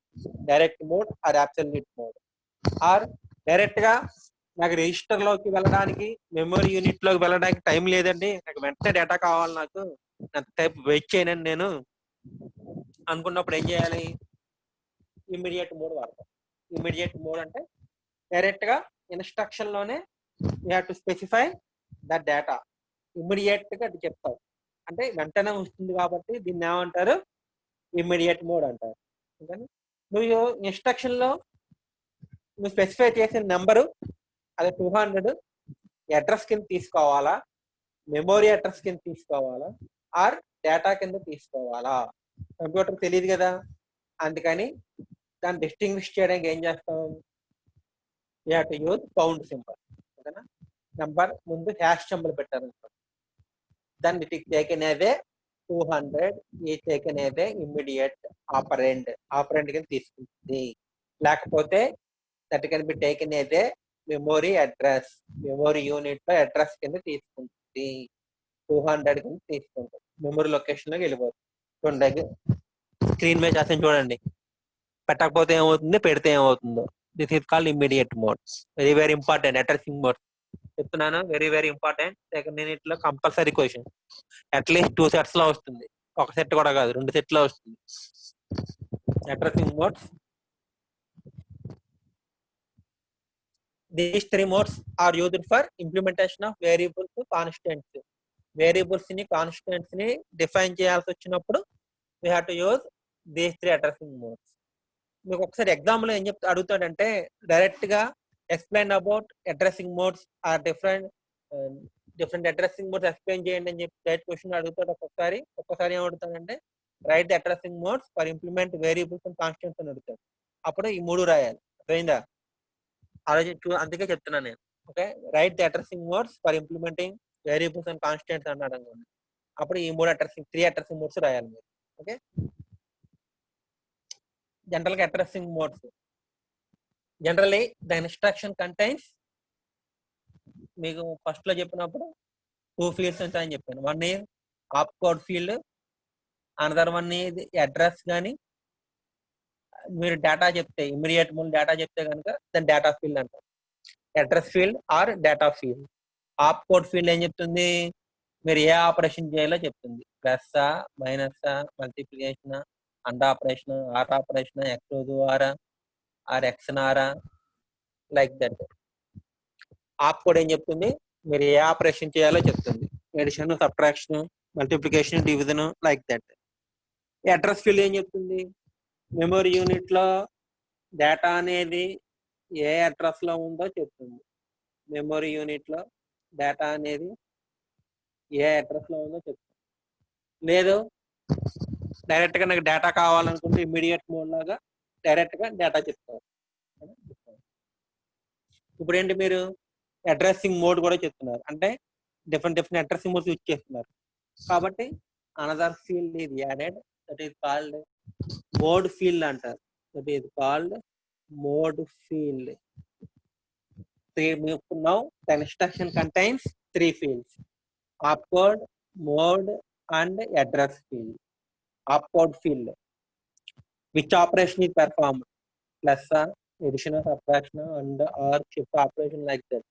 A: direct mode or absolute mode. Or direct గా నాకు register లోకి వెళ్ళడానికి, మెమరీ యూనిట్ లోకి వెళ్ళడానికి టైం లేదండి, నాకు వెంటనే డేటా కావాలి, నాకు టైప్ వెయిట్ చేయనండి నేను అనుకున్నప్పుడు ఏం చేయాలి? ఇమ్మీడియట్ మోడ్ వాడతాం. ఇమ్మీడియట్ మోడ్ అంటే డైరెక్ట్ గా ఇన్స్ట్రక్షన్ లోనే you have to specify the data. Immediate గా అది చెప్తావు, అంటే వెంటనే వస్తుంది కాబట్టి దీన్ని ఏమంటారు? ఇమ్మీడియట్ మోడ్ అంటారు. ఓకేనా? నువ్వు ఇన్స్ట్రక్షన్ లో నువ్వు స్పెసిఫై చేసిన నెంబరు అది 200 అడ్రస్ కింద తీసుకోవాలా, మెమోరీ అడ్రస్ కింద తీసుకోవాలా, ఆర్ డేటా కింద తీసుకోవాలా? కంప్యూటర్ తెలియదు కదా, అందుకని దాన్ని డిస్టింగ్విష్ చేయడానికి ఏం చేస్తాం? You have to use count symbol. ఓకేనా? నెంబర్ ముందు హ్యాష్ సింబల్ పెట్టారనుకో, దాన్ని టేకెన్ యాజ్ ఏ 200 ఈ టేకెన్ యాజ్ ఏ ఇమ్మీడియట్ ఆపరెండ్ కింద తీసుకుంటుంది. లేకపోతే that can be taken as a memory address, memory unit లో అడ్రస్ కింద తీసుకుంటుంది. 200 కింద తీసుకుంటుంది, మెమొరీ లొకేషన్ లోకి వెళ్ళిపోతుంది. చూడండి స్క్రీన్ మీద చేస్తాను చూడండి, పెట్టకపోతే ఏమవుతుంది, పెడితే ఏమవుతుందో. This is called immediate mode. Very very important addressing mode చెప్తున్నాను, very very important. Second unit లో కంపల్సరీ క్వశ్చన్, అట్లీస్ట్ 2 సెట్స్ లో వస్తుంది, ఒక సెట్ కూడా కాదు, 2 సెట్ లో వస్తుంది. Addressing modes, these 3 modes are used for implementation of variables to constants. Variables ని కాన్స్టెంట్స్ ని డిఫైన్ చేయాల్సి వచ్చినప్పుడు we have to use these 3 addressing modes. మీకు ఒకసారి ఎగ్జాంపుల్ ఏం చెప్తా అడుగుతాడంటే, డైరెక్ట్ గా explain about addressing modes or different addressing modes explain చేయండి అని చెప్పి డైరెక్ట్ క్వశ్చన్ అడుగుతాడు. ఒక్కొక్కసారి ఏం అడుగుతాడంటే, write the addressing modes for implement variables and constants అని అడుగుతాడు. అప్పుడు ఈ 3 రాయాలి. అర్థమైందా? అందుకే చెప్తున్నాను నేను. Okay, write the addressing modes for implementing variables and constants అన్నాడు అనుకోండి, అప్పుడు ఈ 3 అడ్రసింగ్ మోడ్స్ రాయాలి మీరు. ఓకే, జనరల్ గా addressing modes generally the instruction contains, మీకు ఫస్ట్ లో చెప్పినప్పుడు 2 ఫీల్డ్స్ ఉంటాయని చెప్పాను. One is AAP code field, another one is address. కానీ మీరు డేటా చెప్తే, ఇమ్మీడియట్ మోడ్ డేటా చెప్తే కనుక దాని డేటా ఫీల్డ్ అంటారు, address field or data field. Op code field ఏం చెప్తుంది? మీరు ఏ ఆపరేషన్ చేయాలో చెప్తుంది, plus minus, multiplication, and operation, or operation, X or ఎక్స్నారా, లైక్ దట్. ఆప్ కోడ్ ఏం చెప్తుంది? మీరు ఏ ఆపరేషన్ చేయాలో చెప్తుంది, addition, subtraction, multiplication, division, like that. Address field ఏం చెప్తుంది? మెమరీ యూనిట్ లో డేటా అనేది ఏ అడ్రస్ లో ఉందో చెప్తుంది. మెమరీ యూనిట్ లో డేటా అనేది ఏ అడ్రస్ లో ఉందో చెప్తుంది. లేదు డైరెక్ట్ గా నాకు డేటా కావాలనుకుంటే ఇమ్మీడియట్ మోడ్ లాగా డైరెక్ట్ గా డేటా చెప్తారు. ఇప్పుడు ఏంటి, మీరు అడ్రసింగ్ మోడ్ కూడా చెప్తున్నారు, అంటే డిఫరెంట్ అడ్రసింగ్ మోడ్స్ యూజ్ చేస్తున్నారు. కాబట్టి another field is added, that is called mode field అంటారు. That is called mode field. Now the instruction contains 3 fields: opcode, mode, and address field. Opcode field, which operation is performed, plus addition, subtraction, and or shift operation, like that.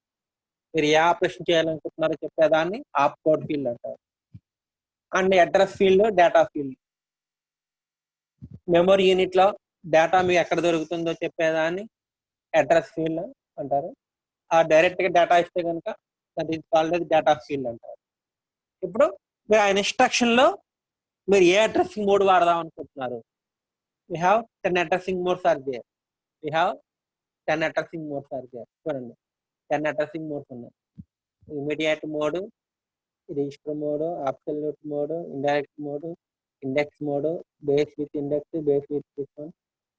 A: మీరు ఏ operation చేయాలనుకుంటున్నారో చెప్పేదాన్ని opcode field అంటారు. And address field data field, memory unit లో data మీకు ఎక్కడ దొరుకుతుందో చెప్పేదాన్ని అడ్రస్ ఫీల్డ్ అంటారు. ఆ డైరెక్ట్ గా డేటా ఇస్తే కనుక that is called data field అంటారు. ఇప్పుడు మీరు ఆ ఇన్స్ట్రక్షన్ లో మీరు ఏ అడ్రసింగ్ మోడ్ వాడదాం అనుకుంటున్నారు? we have 10 addressing modes are there. చూడండి, 10 addressing modes ఉన్నాయి. Immediate mode, register mode, absolute mode, indirect mode, index mode, base with index, base with system,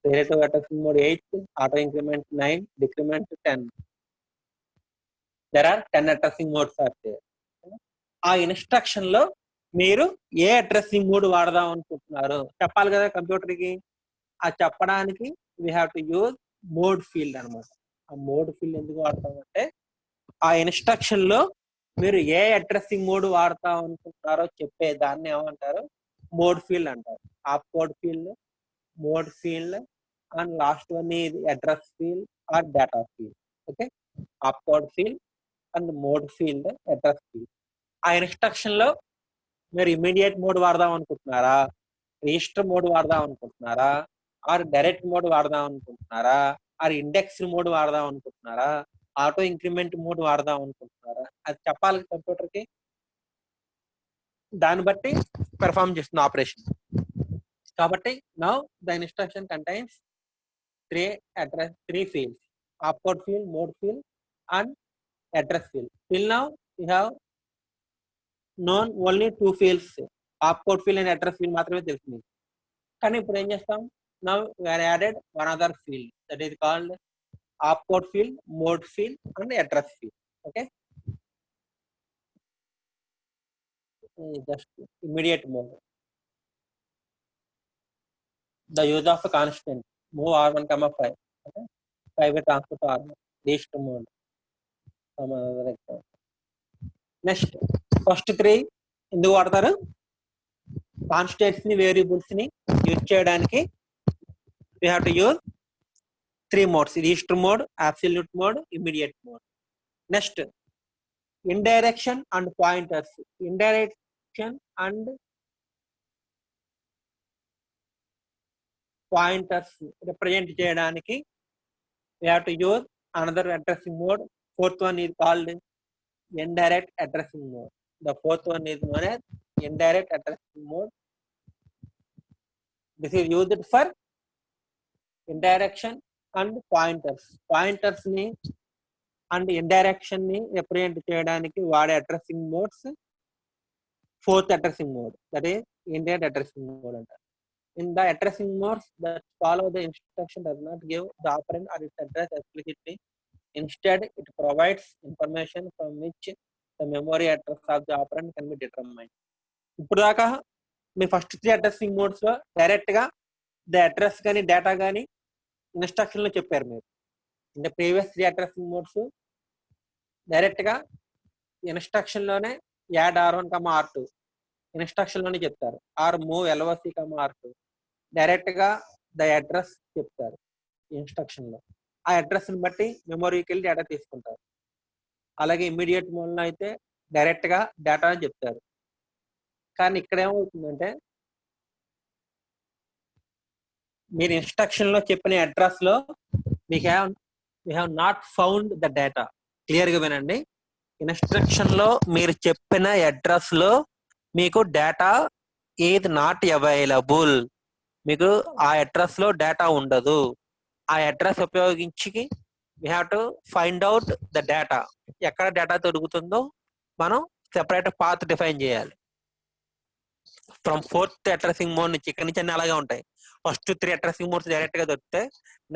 A: relative addressing mode 8, auto increment 9, decrement 10. there are 10 addressing modes are there. ఆ instruction లో మీరు ఏ addressing mode వాడదాం అనుకుంటున్నారు చెప్పాలి కదా computer కి. ఆ చెప్పడానికి we have to use mode field అనమాట. ఆ మోడ్ ఫీల్డ్ ఎందుకు వాడతామంటే, ఆ ఇన్స్ట్రక్షన్ లో మీరు ఏ అడ్రసింగ్ మోడ్ వాడతాం అనుకుంటున్నారో చెప్పే దాన్ని ఏమంటారు? మోడ్ ఫీల్డ్ అంటారు. Op code field, mode field, and last one is address field or data field. Okay, opcode field and mode field, address field. ఆ ఇన్స్ట్రక్షన్ లో మీరు ఇమీడియట్ మోడ్ వాడదాం అనుకుంటున్నారా, రిజిస్టర్ మోడ్ వాడదాం అనుకుంటున్నారా, ఆర్ డైరెక్ట్ మోడ్ వాడదాం అనుకుంటున్నారా, ఆర్ ఇండెక్స్ మోడ్ వాడదాం అనుకుంటున్నారా, ఆటో ఇంక్రిమెంట్ మోడ్ వాడదాం అనుకుంటున్నారా, అది చెప్పాలి కంప్యూటర్ కి. దాన్ని బట్టి పెర్ఫార్మ్ చేస్తుంది ఆపరేషన్. కాబట్టి now the instruction contains three fields: opcode field, mode field, and address field. Till now we have known only two fields, opcode field and address field మాత్రమే తెలుసు. కానీ ఇప్పుడు ఏం చేస్తాం, now we are added one other field that is called opcode field, mode field, and address field. Okay, just immediate mode. The use of a constant, move r1, 5. Okay, 5 will transfer to r1, register mode. Some other example. Next, first three ఎందుకు వాడతారు, constants ని variables ని use చేయడానికి we have to use three modes: register mode, absolute mode, immediate mode. Next, indirection and pointers. Indirection and pointers represent చేయడానికి we have to use another addressing mode. Fourth one is called indirect addressing mode. The fourth one is known as indirect addressing mode. This is used for indirection and pointers. Pointers ni and indirection ni represent చేయడానికి వాడే addressing modes fourth addressing mode, that is indirect addressing mode అంటారు. In the addressing modes that follow, the instruction does not give the operand or its address explicitly. Instead, it provides information from which the memory address of the operand can be determined. ఇప్పుడు దాకా మీ first three addressing modes లో direct గా the address కానీ data కానీ instruction లో చెప్పారు మీరు. అంటే previous three addressing modes direct గా ఇన్స్ట్రక్షన్ లోనే యాడ్ r1, r2 ఇన్స్ట్రక్షన్ లోనే చెప్తారు, or move LOC, r2 direct గా ద అడ్రస్ చెప్తారు ఇన్స్ట్రక్షన్ లో. ఆ అడ్రస్ ని బట్టి మెమొరీకి వెళ్ళి డేటా తీసుకుంటారు. అలాగే ఇమ్మీడియట్ మోడ్ లో అయితే డైరెక్ట్ గా డేటా అని చెప్తారు. కానీ ఇక్కడ ఏమవుతుందంటే మీరు ఇన్స్ట్రక్షన్ లో చెప్పిన అడ్రస్ లో we have not found the data. Clear గా వినండి, ఇన్స్ట్రక్షన్ లో మీరు చెప్పిన అడ్రస్ లో మీకు డేటా ఈజ్ నాట్ అవైలబుల్. మీకు ఆ అడ్రస్ లో డేటా ఉండదు. ఆ అడ్రస్ ఉపయోగించి we have to find out the data. ఎక్కడ డేటా దొరుకుతుందో మనం సెపరేట్ పాత్ డిఫైన్ చేయాలి. ఫ్రమ్ ఫోర్త్ అడ్రసింగ్ మోడ్ నుంచి ఇక్కడ నుంచి అన్ని అలాగే ఉంటాయి. First three addressing modes direct గా దొరికితే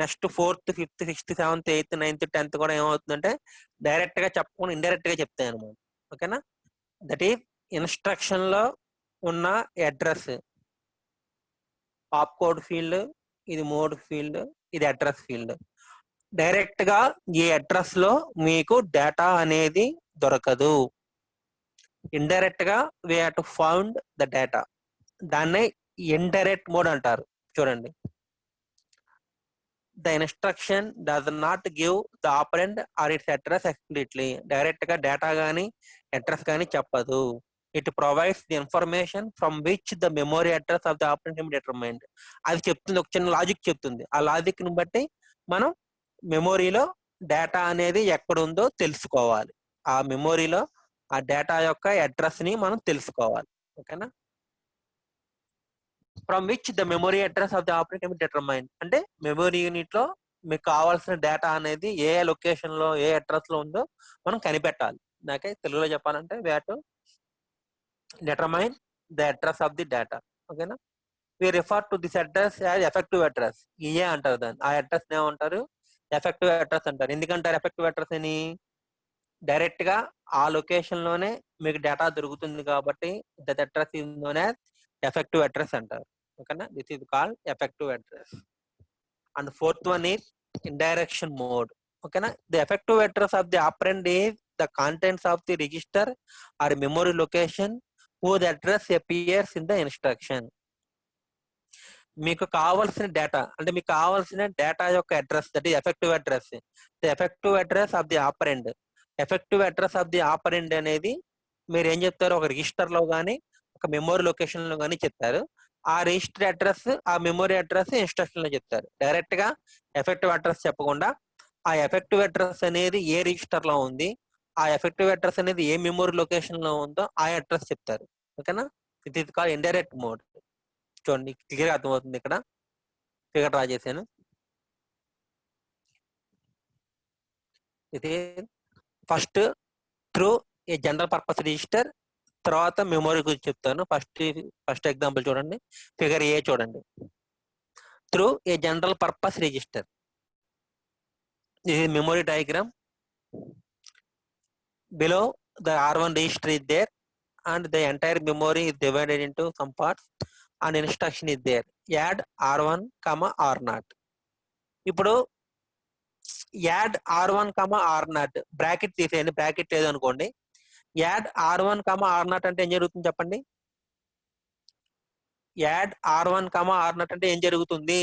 A: next fourth, fifth, sixth, seventh, eighth, ninth, 10th కూడా ఏమవుతుందంటే డైరెక్ట్ గా చెప్పకుండా ఇండైరెక్ట్ గా చెప్తాయి అనమాట. ఓకేనా, దట్ ఈస్ ఇన్స్ట్రక్షన్ లో ఉన్న అడ్రస్. ఆప్కోడ్ ఫీల్డ్, ఇది మోడ్ ఫీల్డ్, ఇది అడ్రస్ ఫీల్డ్. డైరెక్ట్ గా ఈ అడ్రస్ లో మీకు డేటా అనేది దొరకదు. ఇండైరెక్ట్ గా we have to found the data. దాన్నే ఇండైరెక్ట్ మోడ్ అంటారు. చూడండి, the instruction does not give the operand or its address explicitly. Direct గా డేటా గానీ అడ్రస్ గానీ చెప్పదు. It provides the information from which the memory address of the operand can be determined. అది చెప్తుంది, ఒక చిన్న లాజిక్ చెప్తుంది. ఆ లాజిక్ ని బట్టి మనం మెమొరీలో డేటా అనేది ఎక్కడ ఉందో తెలుసుకోవాలి. ఆ మెమొరీలో ఆ డేటా యొక్క అడ్రస్ ని మనం తెలుసుకోవాలి. ఓకేనా, from which the memory address of the operand can be determined అంటే మెమొరీ యూనిట్ లో మీకు కావాల్సిన డేటా అనేది ఏ లొకేషన్ లో, ఏ అడ్రస్ లో ఉందో మనం కనిపెట్టాలి. నాకే తెలుగులో చెప్పాలంటే we have to determine the address of the data. ఓకేనా, we refer to this address as effective address. ఏ అంటారు దాన్ని, ఆ అడ్రస్ ఏమంటారు, ఎఫెక్టివ్ అడ్రస్ అంటారు. ఎందుకంటారు ఎఫెక్టివ్ అడ్రస్ అని? డైరెక్ట్ గా ఆ లొకేషన్ లోనే మీకు డేటా దొరుకుతుంది కాబట్టి that address is known as effective address అంటారు. ఓకేనా, this is called effective address. And fourth one is indirection mode. ఓకేనా, the effective address of the operand is the contents of the register or memory location whose address appears in the instruction. మీకు కావాల్సిన data అంటే మీకు కావాల్సిన data యొక్క address, that is effective address. The effective address of the ఆపరెండ్. Effective address of the ఆపరెండ్ అనేది మీరు ఏం చెప్తారు, ఒక రిజిస్టర్ లో కానీ ఒక మెమొరీ లొకేషన్ లో కానీ చెప్తారు. ఆ రిజిస్టర్ అడ్రస్, ఆ మెమొరీ అడ్రస్ ఇన్స్ట్రక్షన్ లో చెప్తారు. డైరెక్ట్ గా ఎఫెక్టివ్ అడ్రస్ చెప్పకుండా ఆ ఎఫెక్టివ్ అడ్రస్ అనేది ఏ రిజిస్టర్ లో ఉంది, ఆ ఎఫెక్టివ్ అడ్రస్ అనేది ఏ మెమొరీ లొకేషన్ లో ఉందో ఆ అడ్రస్ చెప్తారు. ఓకేనా? It is called indirect mode. చూడండి క్లియర్ అర్థమవుతుంది. ఇక్కడ ఫిగర్ డ్రా చేశాను. ఇది first through a general purpose register, తర్వాత మెమొరీ గురించి చెప్తాను. ఫస్ట్ ఎగ్జాంపుల్ చూడండి, ఫిగర్ ఏ చూడండి. Through a general purpose register, ఇది memory diagram. Below the R1 register is there and the entire memory is divided into some parts and instruction is there. Add R1, R0. ఇప్పుడు add R1, R0 bracket తీసేయండి, bracket లేదు అనుకోండి. Add R1, R0 అంటే ఏం జరుగుతుంది చెప్పండి? Add R1, R0 అంటే ఏం జరుగుతుంది?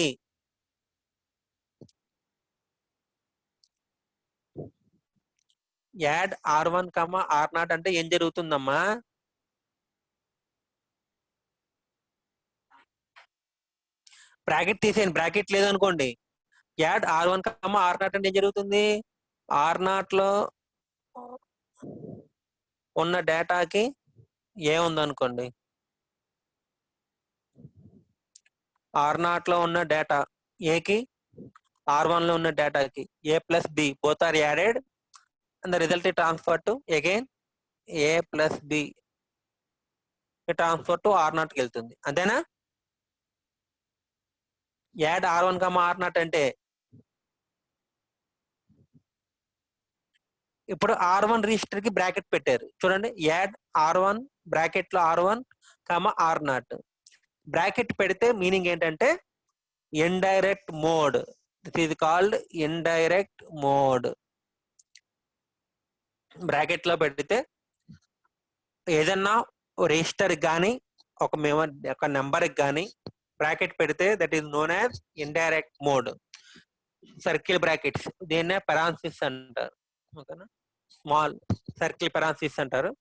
A: యాడ్ R1, R0 అంటే ఏం జరుగుతుందమ్మా? బ్రాకెట్ తీసేయండి, బ్రాకెట్ లేదనుకోండి. యాడ్ R1, R0 అంటే ఏం జరుగుతుంది? R0 లో ఉన్న డేటాకి ఏ ఉందనుకోండి, R0 లో ఉన్న డేటా ఏకి R1 లో ఉన్న డేటాకి A plus B both are added and the result is transferred to again A plus B transfer to R0 కి వెళ్తుంది. అంతేనా? యాడ్ R1, R0 అంటే ఇప్పుడు R1 రిజిస్టర్ కి బ్రాకెట్ పెట్టారు చూడండి. యాడ్ R1 బ్రాకెట్ లో R1, R0 బ్రాకెట్ పెడితే మీనింగ్ ఏంటంటే indirect mode. This is called indirect mode. Bracket లో పెడితే ఏదన్నా రిజిస్టర్ కానీ ఒక నెంబర్ కానీ బ్రాకెట్ పెడితే that is known as indirect mode. Circle brackets, దీన్నే పెరాన్సిస్ అంటారు. ఓకేనా? స్మాల్ సర్కిల్ పెరాన్సిస్ అంటారు.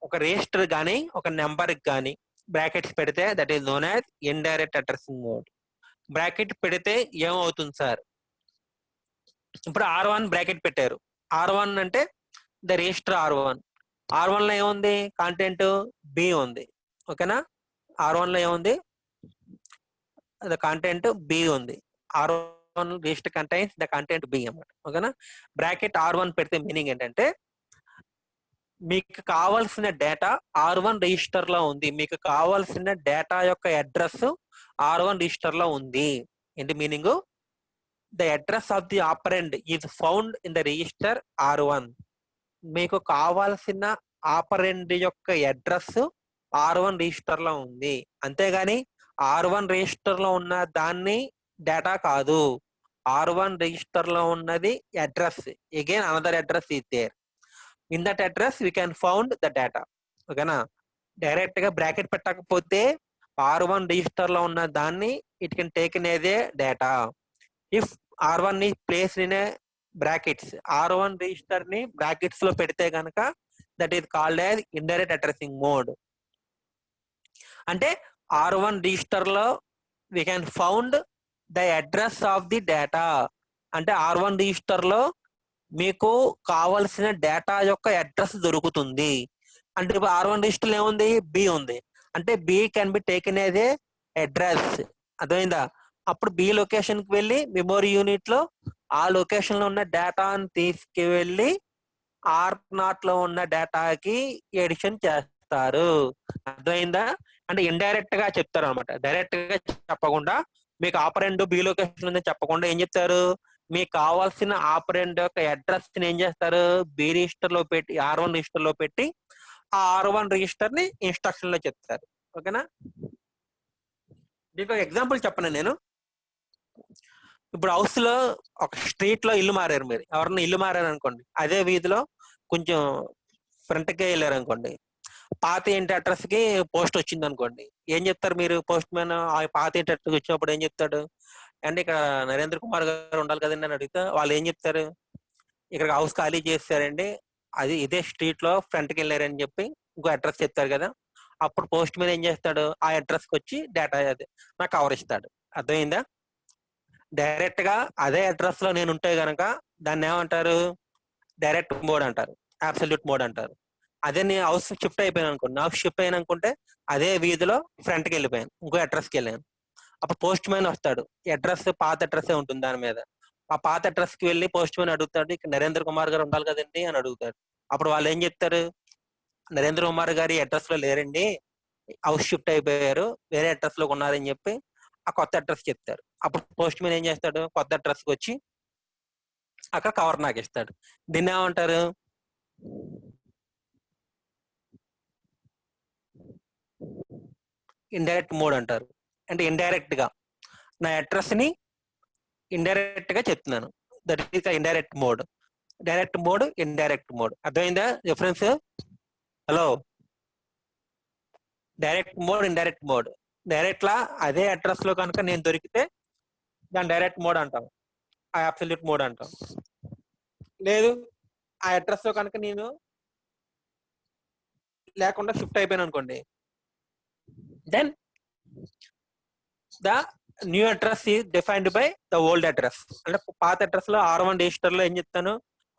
A: ఒక రిజిస్టర్ కానీ ఒక నెంబర్ కానీ బ్రాకెట్స్ పెడితే that is known as indirect addressing mode. Bracket పెడితే ఏమవుతుంది సార్? ఇప్పుడు R1 బ్రాకెట్ పెట్టారు. R1 అంటే ద రిజిస్టర్ R1. R1 లో ఏముంది? కంటెంట్ B ఉంది. ఓకేనా? R1 లో ఏముంది? ద కంటెంట్ B ఉంది. R1 register contains the content B అన్నమాట. ఓకేనా? బ్రాకెట్ R1 పెడితే మీనింగ్ ఏంటంటే మీకు కావాల్సిన డేటా R1 రిజిస్టర్ లో ఉంది, మీకు కావాల్సిన డేటా యొక్క అడ్రస్ R1 రిజిస్టర్ లో ఉంది. ఏంటి meaning? The address of the ఆపరెండ్ is found in the register R1. మీకు కావాల్సిన ఆపరెండ్ యొక్క అడ్రస్ R1 రిజిస్టర్ లో ఉంది. అంతేగాని R1 రిజిస్టర్ లో ఉన్న దాన్ని డేటా కాదు. R1 రిజిస్టర్ లో ఉన్నది address. Again another address is there. In that address we can found the data. ఓకేనా? డైరెక్ట్ గా బ్రాకెట్ పెట్టకపోతే R1 రిజిస్టర్ లో ఉన్న దాన్ని ఇట్ కెన్ టేక్ ఇన్ ఏదే డేటా. ఇఫ్ R1 ని place in a brackets, R1 register ని brackets లో పెడితే కనుక that is called as indirect addressing mode. అంటే R1 రిజిస్టర్ లో we can found the address of the data. అంటే R1 register లో మీకు కావలసిన డేటా యొక్క అడ్రస్ దొరుకుతుంది. అంటే ఇప్పుడు R1 రిజిస్టర్ ఏముంది? B ఉంది. అంటే B can be taken as a address. అర్థమైందా? అప్పుడు B లొకేషన్ కి వెళ్ళి మెమొరీ యూనిట్ లో ఆ లొకేషన్ లో ఉన్న డేటాను తీసుకువెళ్ళి R0 లో ఉన్న డేటాకి ఎడిషన్ చేస్తారు. అర్థమైందా? అంటే ఇండైరెక్ట్ గా చెప్తారు అనమాట. డైరెక్ట్ గా చెప్పకుండా మీకు ఆపరెండ్ B లొకేషన్ ఉందని చెప్పకుండా ఏం చెప్తారు? మీకు కావాల్సిన ఆపరెండ్ యొక్క అడ్రస్ ని ఏం చేస్తారు? B రిజిస్టర్ లో పెట్టి R1 రిజిస్టర్ లో పెట్టి ఆ R1 రిజిస్టర్ ని ఇన్స్ట్రక్షన్ లో చెప్తారు. ఓకేనా? దీనికి ఒక ఎగ్జాంపుల్ చెప్పను నేను. ఇప్పుడు హౌస్ లో ఒక స్ట్రీట్ లో ఇల్లు మారారు, మీరు ఎవరన్నా ఇల్లు మారారు అనుకోండి, అదే వీధిలో కొంచెం ఫ్రంట్ కే వెళ్ళారు అనుకోండి, పాత ఇంటి అడ్రస్ కి పోస్ట్ వచ్చింది అనుకోండి, ఏం చెప్తారు మీరు? పోస్ట్ మ్యాన్ ఆ పాత ఇంటి అడ్రస్ వచ్చినప్పుడు ఏం చెప్తాడు? అంటే ఇక్కడ నరేంద్ర కుమార్ గారు ఉండాలి కదండి అని అడిగితే వాళ్ళు ఏం చెప్తారు? ఇక్కడ హౌస్ ఖాళీ చేస్తారండి, అది ఇదే స్ట్రీట్ లో ఫ్రంట్కి వెళ్ళారని చెప్పి ఇంకో అడ్రస్ చెప్తారు కదా. అప్పుడు పోస్ట్ మ్యాన్ ఏం చేస్తాడు? ఆ అడ్రస్ కి వచ్చి డేటా నాకు కవర్ ఇస్తాడు. అర్థమైందా? డైరెక్ట్ గా అదే అడ్రస్ లో నేను ఉంటే గనక దాన్ని ఏమంటారు? డైరెక్ట్ మోడ్ అంటారు, అబ్సల్యూట్ మోడ్ అంటారు. అదే నేను హౌస్ షిఫ్ట్ అయిపోయాను అనుకోండి, హౌస్ షిఫ్ట్ అయిన అనుకుంటే అదే వీధిలో ఫ్రంట్కి వెళ్ళిపోయాను, ఇంకో అడ్రస్కి వెళ్ళాను. అప్పుడు పోస్ట్ మ్యాన్ వస్తాడు, అడ్రస్ పాత అడ్రస్ ఉంటుంది దాని మీద. ఆ పాత అడ్రస్ కి వెళ్ళి పోస్ట్ మ్యాన్ అడుగుతాడు, ఇక్కడ నరేంద్ర కుమార్ గారు ఉండాలి కదండి అని అడుగుతాడు. అప్పుడు వాళ్ళు ఏం చెప్తారు? నరేంద్ర కుమార్ గారి అడ్రస్ లో లేరండి, హౌస్ షిఫ్ట్ అయిపోయారు, వేరే అడ్రస్ లో ఉన్నారని చెప్పి ఆ కొత్త అడ్రస్ చెప్తారు. అప్పుడు పోస్ట్ మ్యాన్ ఏం చేస్తాడు? కొత్త అడ్రస్ కి వచ్చి అక్కడ కవర్ నాకు ఇస్తాడు. దీన్ని ఏమంటారు? ఇండైరెక్ట్ మోడ్ అంటారు. అంటే ఇండైరెక్ట్ గా నా అడ్రస్ ని ఇండైరెక్ట్ గా చెప్తున్నాను, that is indirect mode. Direct mode, indirect mode. అర్థమైందా difference? Hello, direct mode, indirect mode. Direct లా అదే అడ్రస్ లో కనుక నేను దొరికితే దాని డైరెక్ట్ మోడ్ అంటాం, ఆ అబ్సల్యూట్ మోడ్ అంటాం. లేదు, ఆ అడ్రస్ లో కనుక నేను లేకుండా షిఫ్ట్ అయిపోయాను అనుకోండి, then the new address is defined by the old address. అంటే పాత అడ్రస్ లో R1 రిజిస్టర్ లో ఏం చెప్తాను?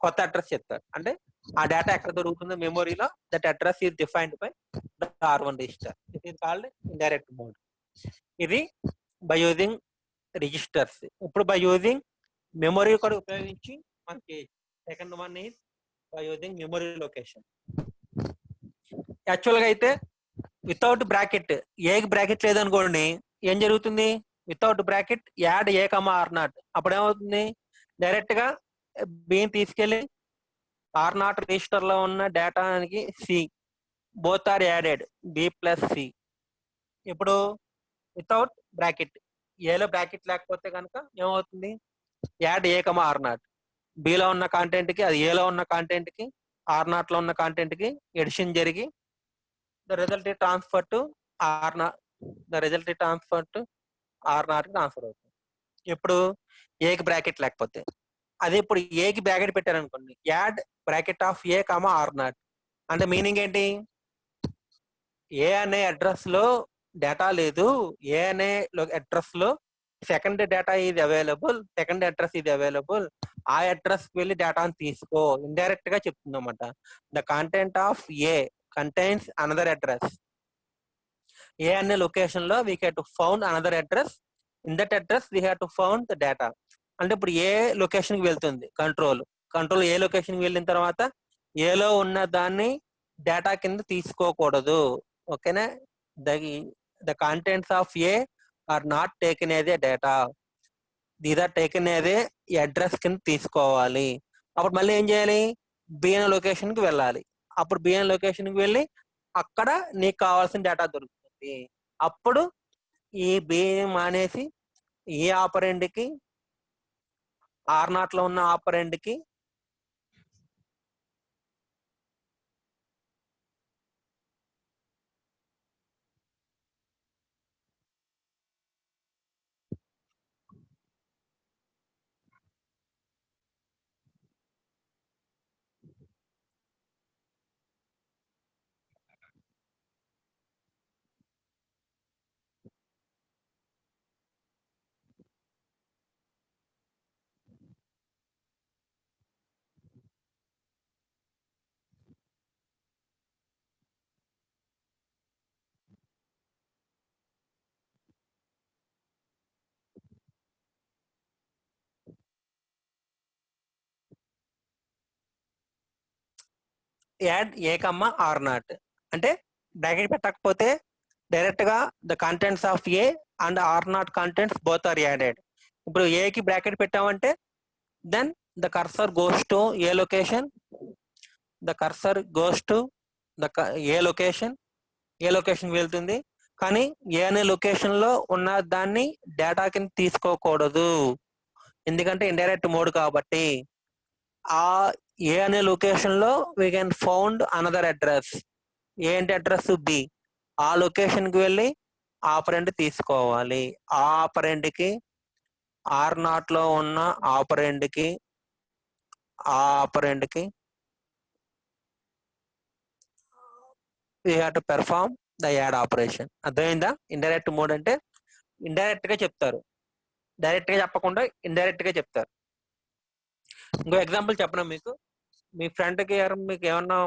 A: కొత్త అడ్రస్ చెప్తాను. అంటే ఆ డేటా ఎక్కడ దొరుకుతుందో మెమొరీలో, that address is defined by the R1 register. It is called indirect mode. ఇది బై యూజింగ్ రిజిస్టర్స్. ఇప్పుడు బై యూజింగ్ మెమొరీ కూడా ఉపయోగించి మనకి second one is by using memory location. Actual గా అయితే వితౌట్ బ్రాకెట్, ఏకి బ్రాకెట్ లేదనుకోండి, ఏం జరుగుతుంది? వితౌట్ బ్రాకెట్ యాడ్ ఏ కమా R0, అప్పుడు ఏమవుతుంది? డైరెక్ట్ గా బిని తీసుకెళ్లి R0 రిజిస్టర్ లో ఉన్న డేటానికి C, both are added B plus C. ఇప్పుడు వితౌట్ బ్రాకెట్, ఏలో బ్రాకెట్ లేకపోతే కనుక ఏమవుతుంది? యాడ్ ఏ కమా R0, బిలో ఉన్న కాంటెంట్ కి, అది ఏలో ఉన్న కాంటెంట్ కి, R0 లో ఉన్న కాంటెంట్ కి ఎడిషన్ జరిగి the result is transferred to R0, the result is transferred to R0 కి ట్రాన్స్ఫర్ అవుతుంది. ఇప్పుడు ఏకి బ్రాకెట్ లేకపోతే, అదే ఇప్పుడు ఏకి బ్రాకెట్ పెట్టారనుకోండి, add bracket of A comma R0 అంటే మీనింగ్ ఏంటి? ఏ అనే అడ్రస్ లో డేటా లేదు, ఏ అనే అడ్రస్ లో సెకండ్ డేటా ఇది అవైలబుల్, సెకండ్ అడ్రస్ ఇది అవైలబుల్, ఆ అడ్రస్ కి వెళ్ళి డేటాను తీసుకో. ఇండైరెక్ట్ గా చెప్తుంది అనమాట. The content of A contains another address. A అనే లొకేషన్ లో we have to found another address, in that address we have to found the data. అంటే ఇప్పుడు ఏ లొకేషన్ కి వెళ్తుంది కంట్రోల్ ఏ లొకేషన్ కి వెళ్ళిన తర్వాత ఏలో ఉన్న దాన్ని డేటా కింద తీసుకోకూడదు. ఓకేనా? The contents of A are not taken ఏదే డేటా, దీస్ ఆర్ టేకెన్ ఏదే ఈ అడ్రస్ కింద తీసుకోవాలి. అప్పుడు మళ్ళీ ఏం చేయాలి? బిఎన్ లొకేషన్ కి వెళ్ళాలి. అప్పుడు బిఎన్ లొకేషన్ కి వెళ్ళి అక్కడ నీకు కావాల్సిన డేటా దొరుకుతుంది. అప్పుడు ఈ బిఎం మానేసి ఈ ఆపరెండ్ కి, R0 లో ఉన్న ఆపరెండ్ కి యాడ్ ఏ కమ్మ R0 అంటే బ్రాకెట్ పెట్టకపోతే డైరెక్ట్ గా the contents of A and R0 contents both are added. ఇప్పుడు ఏ కి బ్రాకెట్ పెట్టామంటే then the cursor goes to A location, the cursor goes to the A location, A location వెళ్తుంది. కానీ ఏ అనే location లో ఉన్న దాన్ని డేటా కింద తీసుకోకూడదు, ఎందుకంటే ఇండైరెక్ట్ మోడ్ కాబట్టి. ఆ ఏ అనే లొకేషన్ లో we can found another address, ఏంటి అడ్రస్ బి. ఆ లొకేషన్కి వెళ్ళి ఆపరెంట్ తీసుకోవాలి. ఆ ఆపరెంట్కి R0 లో ఉన్న ఆపరెంట్కి ఆ ఆపరెంట్కి we have to perform the add operation. అర్థమైందా? ఇండైరెక్ట్ మోడ్ అంటే ఇండైరెక్ట్ గా చెప్తారు, డైరెక్ట్ గా చెప్పకుండా ఇండైరెక్ట్ గా చెప్తారు. ఇంకో ఎగ్జాంపుల్ చెప్పనా మీకు. మీ ఫ్రెండ్ కి మీకు ఏమన్నా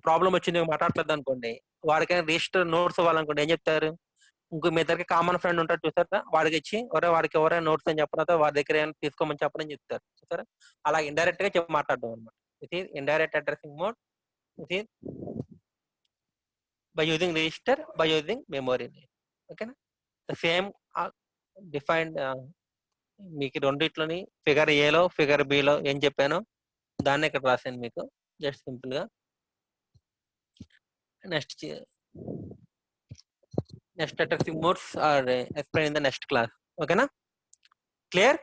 A: ప్రాబ్లం వచ్చింది మాట్లాడలేదు అనుకోండి, వాడికైనా రిజిస్టర్ నోట్స్ ఇవ్వాలనుకోండి ఏం చెప్తారు? ఇంకో మీ దగ్గర కామన్ ఫ్రెండ్ ఉంటాడు చూసారా, వాడికి ఇచ్చి వాడికి ఎవరైనా నోట్స్ అని చెప్పడం వాడి దగ్గర ఏమైనా తీసుకోమని చెప్పడం చెప్తారు చూసారా. అలా ఇండైరెక్ట్ గా మాట్లాడడం అనమాట. It is indirect addressing mode. It is by using register, by using memory name. ఓకేనా? The same defined. మీకు రెండిట్లోని ఫిగర్ ఏలో ఫిగర్ బిలో ఏం చెప్పానో దాన్ని ఇక్కడ రాశాను మీకు, జస్ట్ సింపుల్ గా. Next addressing modes are explain in the next class. ఓకేనా? Clear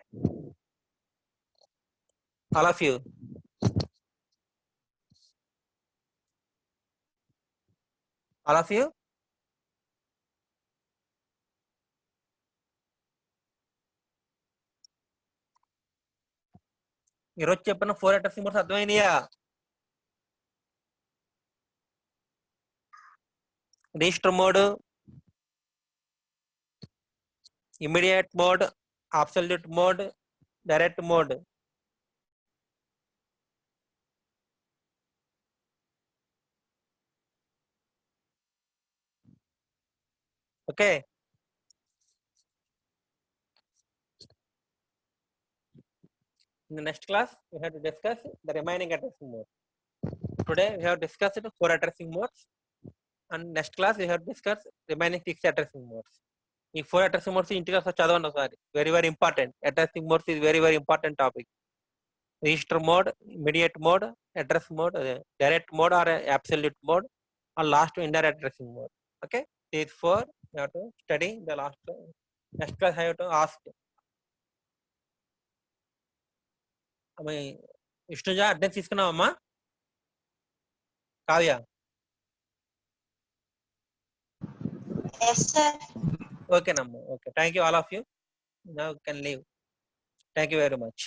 A: all of you? All of you? ఈరోజు చెప్పిన 4 అడ్రసింగ్ మోడ్స్ అర్థమైనయా? Register mode, immediate mode, absolute mode, direct mode. Okay. In the next class, we have to discuss the remaining addressing mode. Today, we have discussed 4 addressing modes, and next class we have discussed remaining 6 addressing modes. ఈ 4 addressing modes ఇంటికి వస్తే చదవండి ఒకసారి. Very important. Addressing modes is very important topic. Register mode, immediate mode, address mode, direct mode or absolute mode, or last indirect addressing mode. Okay, these 4 you have to study the last. Next class I have to ask Vishnuja address తీసుకున్నావమ్మా? Kavya?
E: Yes, sir.
A: ఓకేనమ్మా. Okay, thank you all of you. Now can leave. Thank you very much.